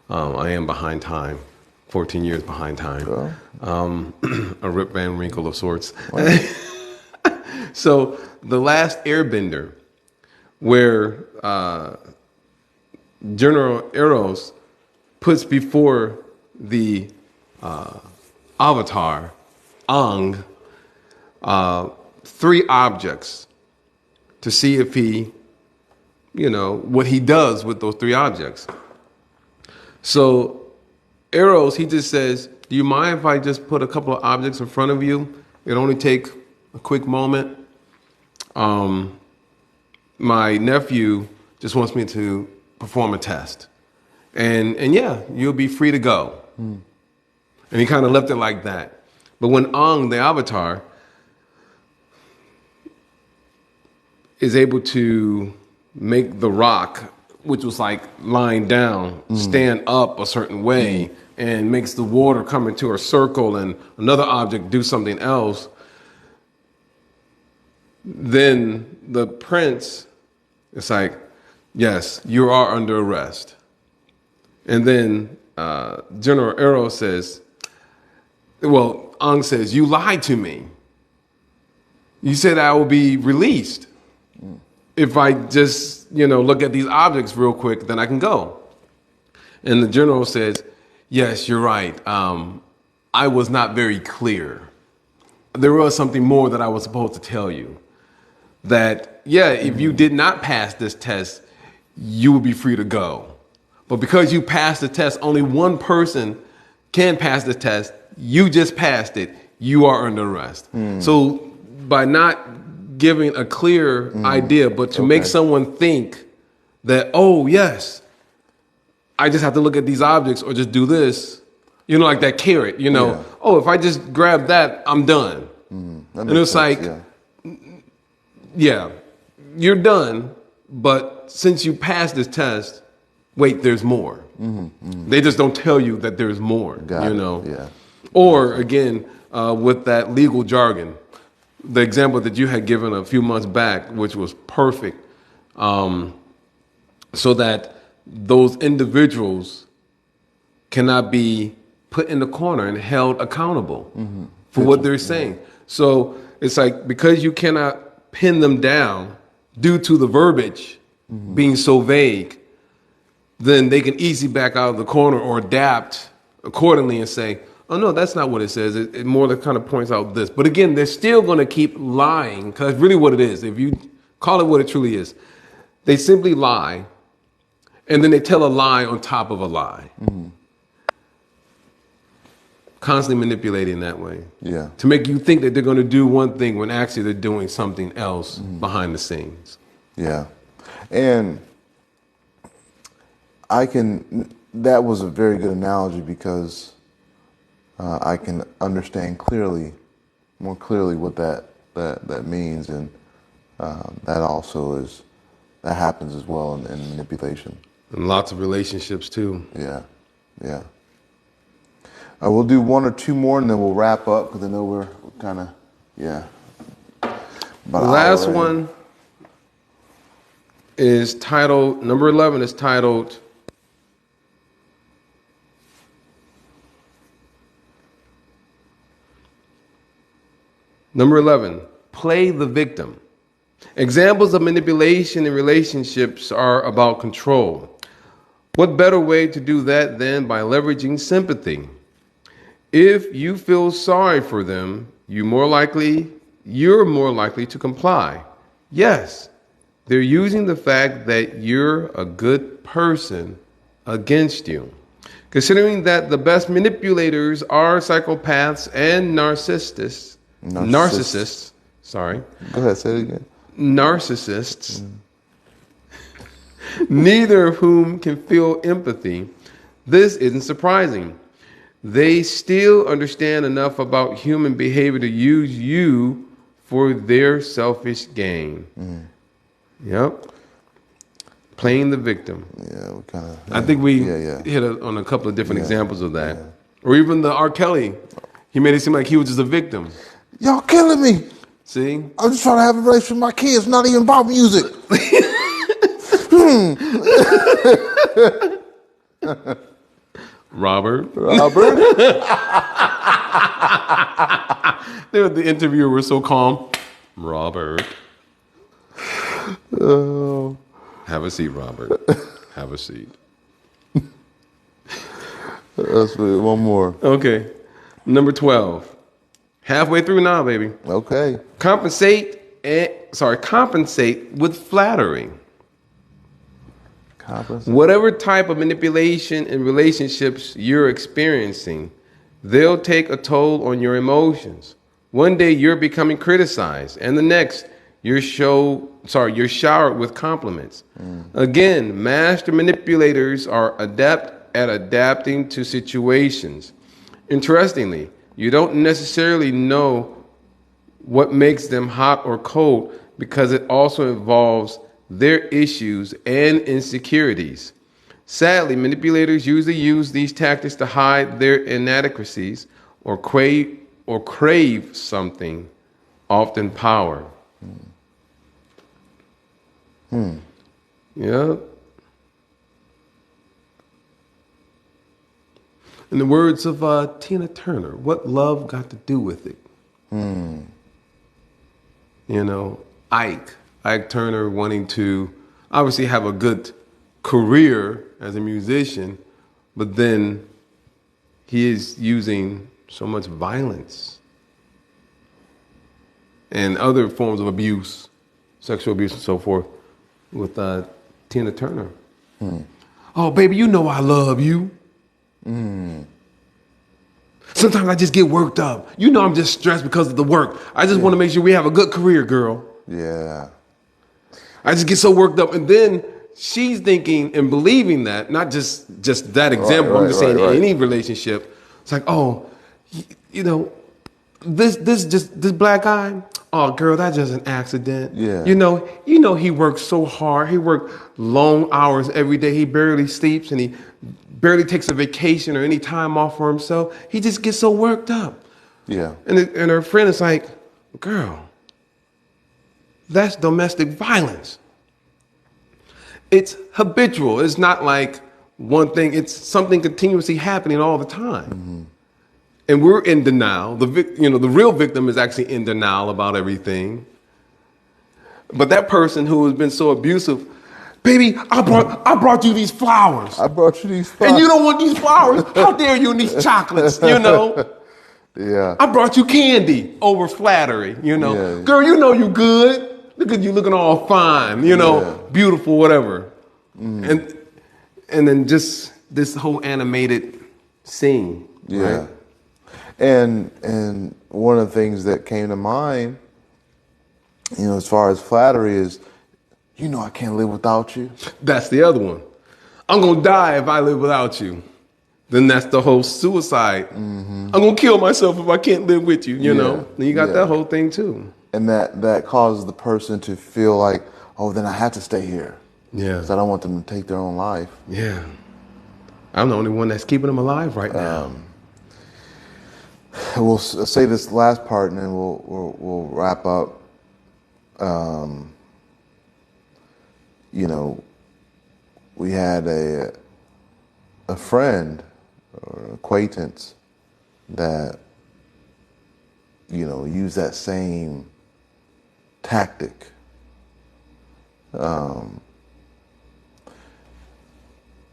Speaker 2: I am behind time, 14 years behind time. A Rip Van Winkle of sorts. So The Last Airbender, where General Eros puts before the avatar, Aang, 3 objects to see if he, what he does with those 3 objects. So Eros, he just says, do you mind if I just put a couple of objects in front of you? It'll only take a quick moment. My nephew just wants me to perform a test. And yeah, you'll be free to go. And he kind of left it like that. But when Aang, the avatar, is able to make the rock, which was like lying down, stand up a certain way, and makes the water come into a circle and another object do something else, then the prince is like, yes, you are under arrest. And then General Eros says, well, Aang says, you lied to me. You said I will be released. If I just, look at these objects real quick, then I can go. And the general says, yes, you're right. I was not very clear. There was something more that I was supposed to tell you. That, yeah, if you did not pass this test, you would be free to go. But because you passed the test, only one person can pass the test. You just passed it. You are under arrest. So by not giving a clear idea, but to make someone think that, oh, yes, I just have to look at these objects or just do this, like that carrot, oh, if I just grab that, I'm done. And it's sense, like, yeah, you're done, but since you passed this test, wait, there's more. They just don't tell you that there's more,
Speaker 1: Yeah.
Speaker 2: Or again, with that legal jargon, the example that you had given a few months back, which was perfect, so that those individuals cannot be put in the corner and held accountable for what they're saying. So it's like, because you cannot pin them down due to the verbiage being so vague, then they can easily back out of the corner or adapt accordingly and say, oh, no, that's not what it says. It more kind of points out this. But again, they're still going to keep lying, because really what it is, if you call it what it truly is, they simply lie, and then they tell a lie on top of a lie. Constantly manipulating that way.
Speaker 1: Yeah.
Speaker 2: To make you think that they're going to do one thing when actually they're doing something else behind the scenes.
Speaker 1: Yeah. And that was a very good analogy, because I can understand more clearly what that means, and that happens as well in manipulation.
Speaker 2: And lots of relationships too.
Speaker 1: Yeah. We'll do 1 or 2 more, and then we'll wrap up, because I know we're kind of,
Speaker 2: The last one is titled, number 11 is titled, Number 11, play the victim. Examples of manipulation in relationships are about control. What better way to do that than by leveraging sympathy? If you feel sorry for them, you're more likely to comply. Yes, they're using the fact that you're a good person against you. Considering that the best manipulators are psychopaths and narcissists. Sorry.
Speaker 1: Go ahead, say it again.
Speaker 2: narcissists, neither of whom can feel empathy, this isn't surprising. They still understand enough about human behavior to use you for their selfish gain. Yep. Playing the victim.
Speaker 1: Yeah, we kind of.
Speaker 2: I think we hit on a couple of different examples of that. Or even the R. Kelly. He made it seem like he was just a victim.
Speaker 1: Y'all killing me.
Speaker 2: See?
Speaker 1: I'm just trying to have a relationship with my kids, not even about music.
Speaker 2: Robert. The interviewer was so calm. Robert.
Speaker 1: Oh.
Speaker 2: Have a seat, Robert. Have a seat.
Speaker 1: That's one more.
Speaker 2: Okay. Number 12. Halfway through now, baby.
Speaker 1: Okay.
Speaker 2: Compensate with flattery. Whatever type of manipulation in relationships you're experiencing, they'll take a toll on your emotions. One day you're becoming criticized, and the next you're showered with compliments. Again, master manipulators are adept at adapting to situations. Interestingly, you don't necessarily know what makes them hot or cold because it also involves their issues and insecurities. Sadly, manipulators usually use these tactics to hide their inadequacies or crave something, often power. Yeah. In the words of Tina Turner, what love got to do with it? You know, Ike Turner wanting to obviously have a good career as a musician, but then he is using so much violence and other forms of abuse, sexual abuse and so forth, with Tina Turner. Oh, baby, you know I love you. Sometimes I just get worked up. You know I'm just stressed because of the work. I just want to make sure we have a good career, girl.
Speaker 1: Yeah.
Speaker 2: I just get so worked up. And then she's thinking and believing that, not just that example. I'm just saying in any relationship. It's like, oh, you know, this black guy, oh, girl, that's just an accident.
Speaker 1: Yeah.
Speaker 2: You know he works so hard. He worked long hours every day. He barely sleeps and he barely takes a vacation or any time off for himself. He just gets so worked up.
Speaker 1: Yeah.
Speaker 2: And her friend is like, girl, that's domestic violence. It's habitual. It's not like one thing. It's something continuously happening all the time. And we're in denial. The real victim is actually in denial about everything. But that person who has been so abusive, baby, I brought you these flowers.
Speaker 1: I brought you these flowers.
Speaker 2: And you don't want these flowers? How dare you and these chocolates,
Speaker 1: Yeah.
Speaker 2: I brought you candy over flattery,
Speaker 1: Yeah.
Speaker 2: Girl, you know you good. Look at you looking all fine, beautiful, whatever. And then just this whole animated scene.
Speaker 1: Yeah.
Speaker 2: Right?
Speaker 1: And one of the things that came to mind, as far as flattery is, I can't live without you.
Speaker 2: That's the other one. I'm going to die if I live without you. Then that's the whole suicide. I'm going to kill myself if I can't live with you, know. Then you got that whole thing too.
Speaker 1: And that causes the person to feel like, oh, then I have to stay here.
Speaker 2: Yeah.
Speaker 1: Because I don't want them to take their own life.
Speaker 2: Yeah. I'm the only one that's keeping them alive right now.
Speaker 1: We'll say this last part and then we'll wrap up. We had a friend or acquaintance that, used that same tactic.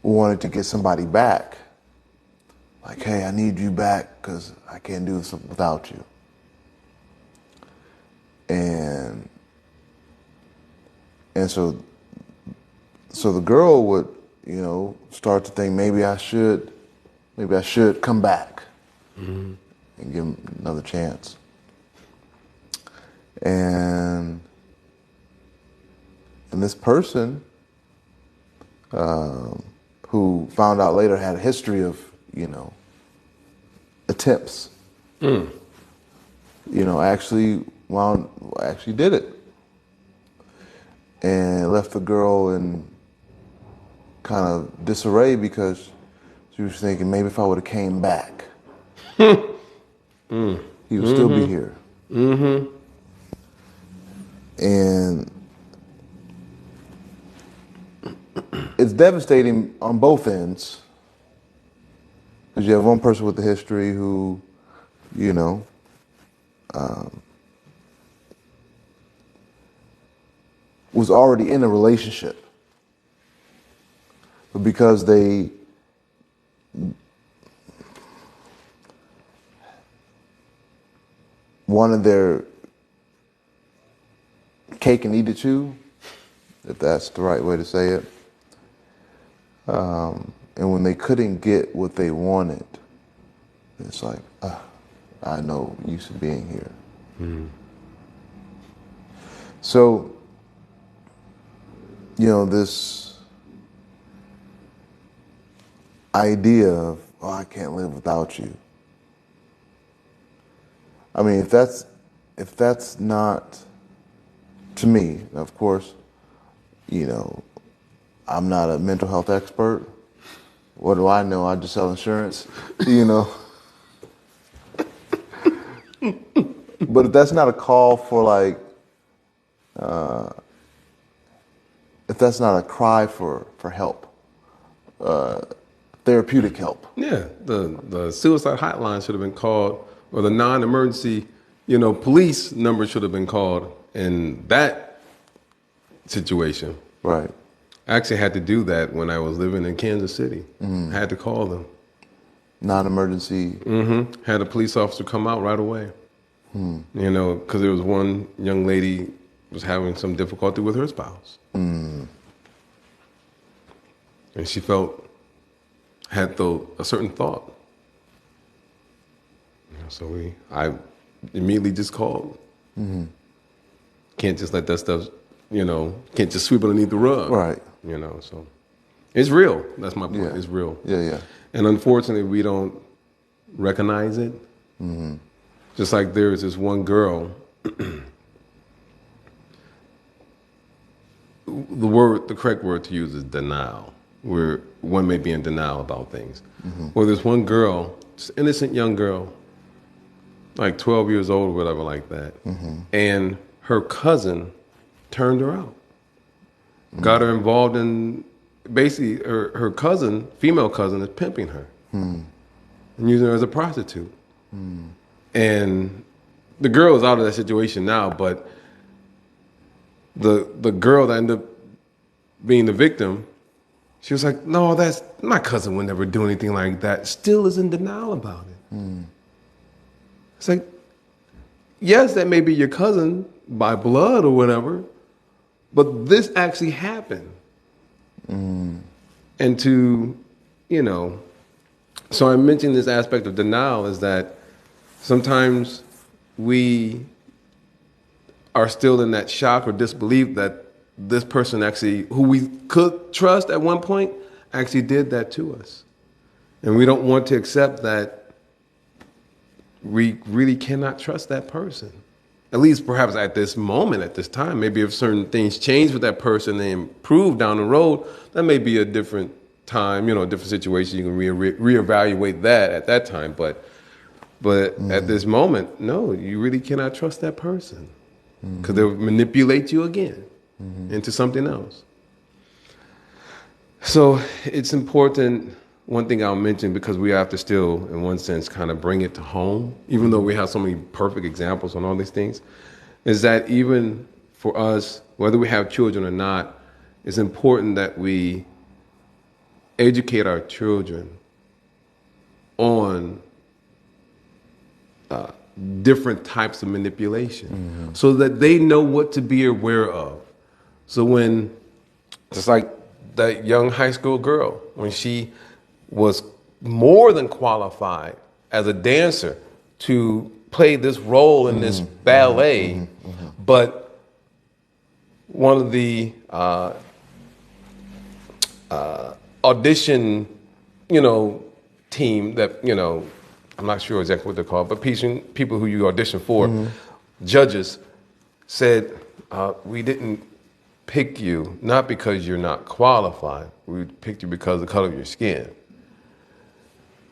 Speaker 1: Wanted to get somebody back. Like, hey, I need you back because I can't do this without you. And so the girl would, start to think maybe I should come back and give him another chance. And this person, who found out later had a history of, attempts, actually did it. And left the girl in kind of disarray because she was thinking, maybe if I would have came back, he would still be here. And it's devastating on both ends, because you have one person with the history who, was already in a relationship, but because they wanted their cake and eat it too, if that's the right way to say it, and when they couldn't get what they wanted, it's like, I know use of being here. So, this idea of, I can't live without you. I mean, if that's not, to me, of course, I'm not a mental health expert. What do I know? I just sell insurance, But if that's not a call for if that's not a cry for help, therapeutic help.
Speaker 2: Yeah, the suicide hotline should have been called, or the non-emergency, police number should have been called in that situation.
Speaker 1: Right.
Speaker 2: I actually had to do that when I was living in Kansas City. I had to call them.
Speaker 1: Non-emergency.
Speaker 2: Had a police officer come out right away. Because there was one young lady was having some difficulty with her spouse. And she had a certain thought. So I immediately just called. Can't just let that stuff, can't just sweep it underneath the rug.
Speaker 1: Right.
Speaker 2: So it's real. That's my point.
Speaker 1: Yeah.
Speaker 2: It's real.
Speaker 1: Yeah.
Speaker 2: And unfortunately, we don't recognize it. Just like there's this one girl, the correct word to use is denial, where one may be in denial about things. Well, there's one girl, just innocent young girl, like 12 years old or whatever like that, and her cousin turned her out. Got her involved in, basically, her cousin, female cousin, is pimping her and using her as a prostitute. And the girl is out of that situation now, but the girl that ended up being the victim, she was like, no, my cousin would never do anything like that. Still is in denial about it. It's like, yes, that may be your cousin by blood or whatever, but this actually happened. And so I mentioned this aspect of denial is that sometimes we are still in that shock or disbelief that this person actually, who we could trust at one point, actually did that to us. And we don't want to accept that we really cannot trust that person. At least perhaps at this moment, at this time. Maybe if certain things change with that person and improve down the road, that may be a different time, a different situation. You can reevaluate that at that time. But at this moment, no, you really cannot trust that person because they'll manipulate you again into something else. So it's important. One thing I'll mention, because we have to still, in one sense, kind of bring it to home, even though we have so many perfect examples on all these things, is that even for us, whether we have children or not, it's important that we educate our children on different types of manipulation so that they know what to be aware of. So when, just like that young high school girl, when she was more than qualified as a dancer to play this role in this ballet, but one of the audition, team that, I'm not sure exactly what they're called, but people who you audition for, judges, said, we didn't pick you not because you're not qualified. We picked you because of the color of your skin.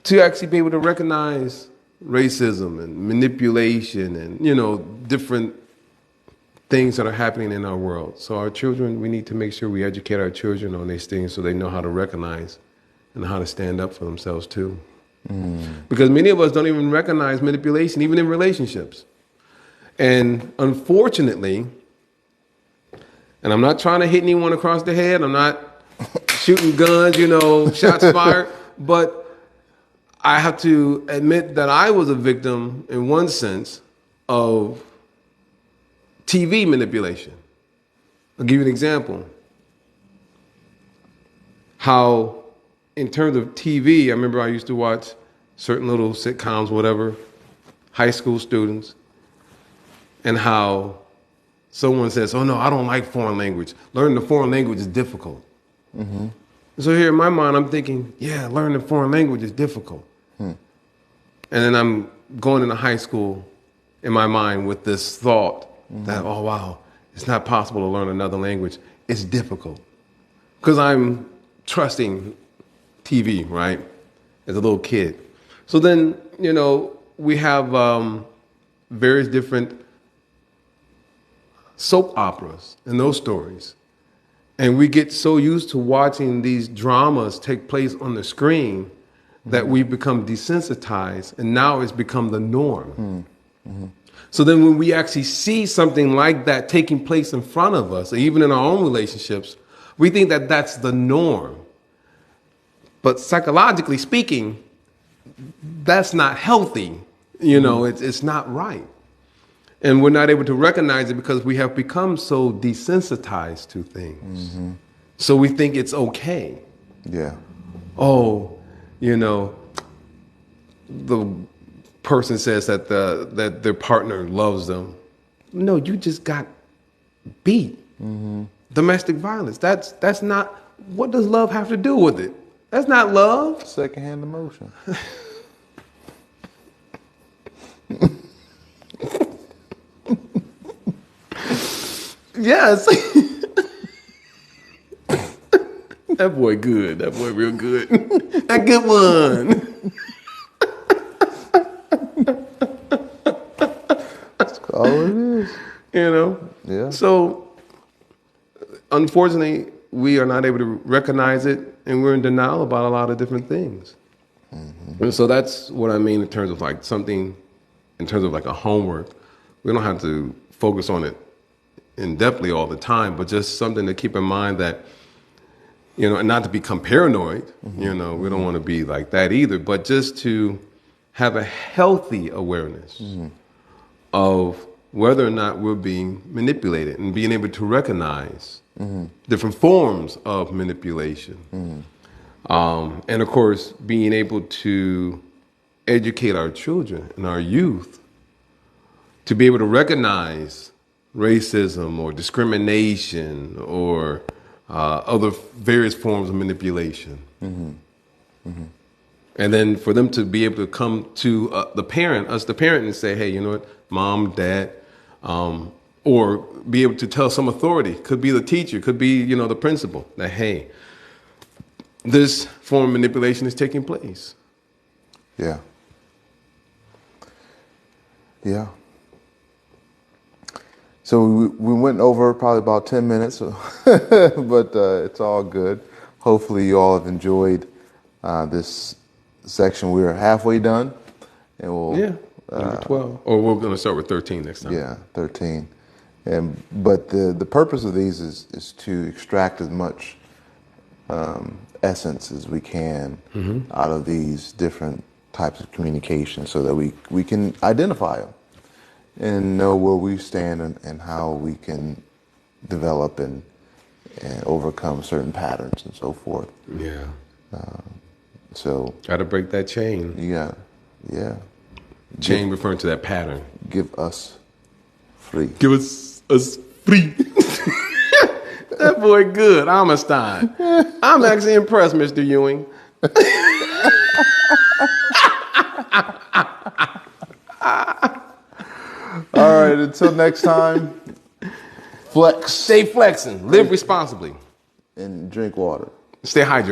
Speaker 2: To actually be able to recognize racism and manipulation and, different things that are happening in our world. So our children, we need to make sure we educate our children on these things so they know how to recognize and how to stand up for themselves too. Because many of us don't even recognize manipulation, even in relationships. And unfortunately, and I'm not trying to hit anyone across the head, I'm not shooting guns, shots fired, but I have to admit that I was a victim in one sense of TV manipulation. I'll give you an example. How, in terms of TV, I remember I used to watch certain little sitcoms, whatever, high school students, and how someone says, oh no, I don't like foreign language. Learning the foreign language is difficult. So here in my mind, I'm thinking, yeah, learning the foreign language is difficult. And then I'm going into high school in my mind with this thought that, oh wow, it's not possible to learn another language. It's difficult. Because I'm trusting TV, right, as a little kid. So then, we have various different soap operas and those stories. And we get so used to watching these dramas take place on the screen that we become desensitized, and now it's become the norm. So then when we actually see something like that taking place in front of us, even in our own relationships, we think that that's the norm. But psychologically speaking, that's not healthy. It's not right. And we're not able to recognize it because we have become so desensitized to things. So we think it's okay.
Speaker 1: Yeah.
Speaker 2: Oh, the person says that that their partner loves them. No, you just got beat. Domestic violence. That's not. What does love have to do with it? That's not love.
Speaker 1: Secondhand emotion.
Speaker 2: Yes. That boy good. That boy real good. That good one.
Speaker 1: That's all it is.
Speaker 2: Yeah. So, unfortunately, we are not able to recognize it, and we're in denial about a lot of different things. And so that's what I mean in terms of like something, in terms of like a homework. We don't have to focus on it in-depthly all the time, but just something to keep in mind that, and not to become paranoid, we don't want to be like that either, but just to have a healthy awareness of whether or not we're being manipulated and being able to recognize different forms of manipulation. And of course, being able to educate our children and our youth to be able to recognize racism or discrimination or other various forms of manipulation. And then for them to be able to come to the parent, and say, hey, you know what, mom, dad, or be able to tell some authority, could be the teacher, could be, the principal, that, hey, this form of manipulation is taking place.
Speaker 1: Yeah. Yeah. So we went over probably about 10 minutes, but it's all good. Hopefully you all have enjoyed this section. We're halfway done. And we'll,
Speaker 2: number 12. Or we're going to start with 13 next time.
Speaker 1: Yeah, 13. But the purpose of these is to extract as much essence as we can out of these different types of communication so that we can identify them and know where we stand and how we can develop and overcome certain patterns and so forth.
Speaker 2: Yeah.
Speaker 1: So
Speaker 2: try to break that chain.
Speaker 1: Yeah.
Speaker 2: Chain referring to that pattern.
Speaker 1: Give us free.
Speaker 2: Give us free. That boy good, Amistad. I'm actually impressed, Mr. Ewing.
Speaker 1: All right, until next time, flex
Speaker 2: Stay flexing. Live responsibly.
Speaker 1: and drink water.
Speaker 2: Stay hydrated.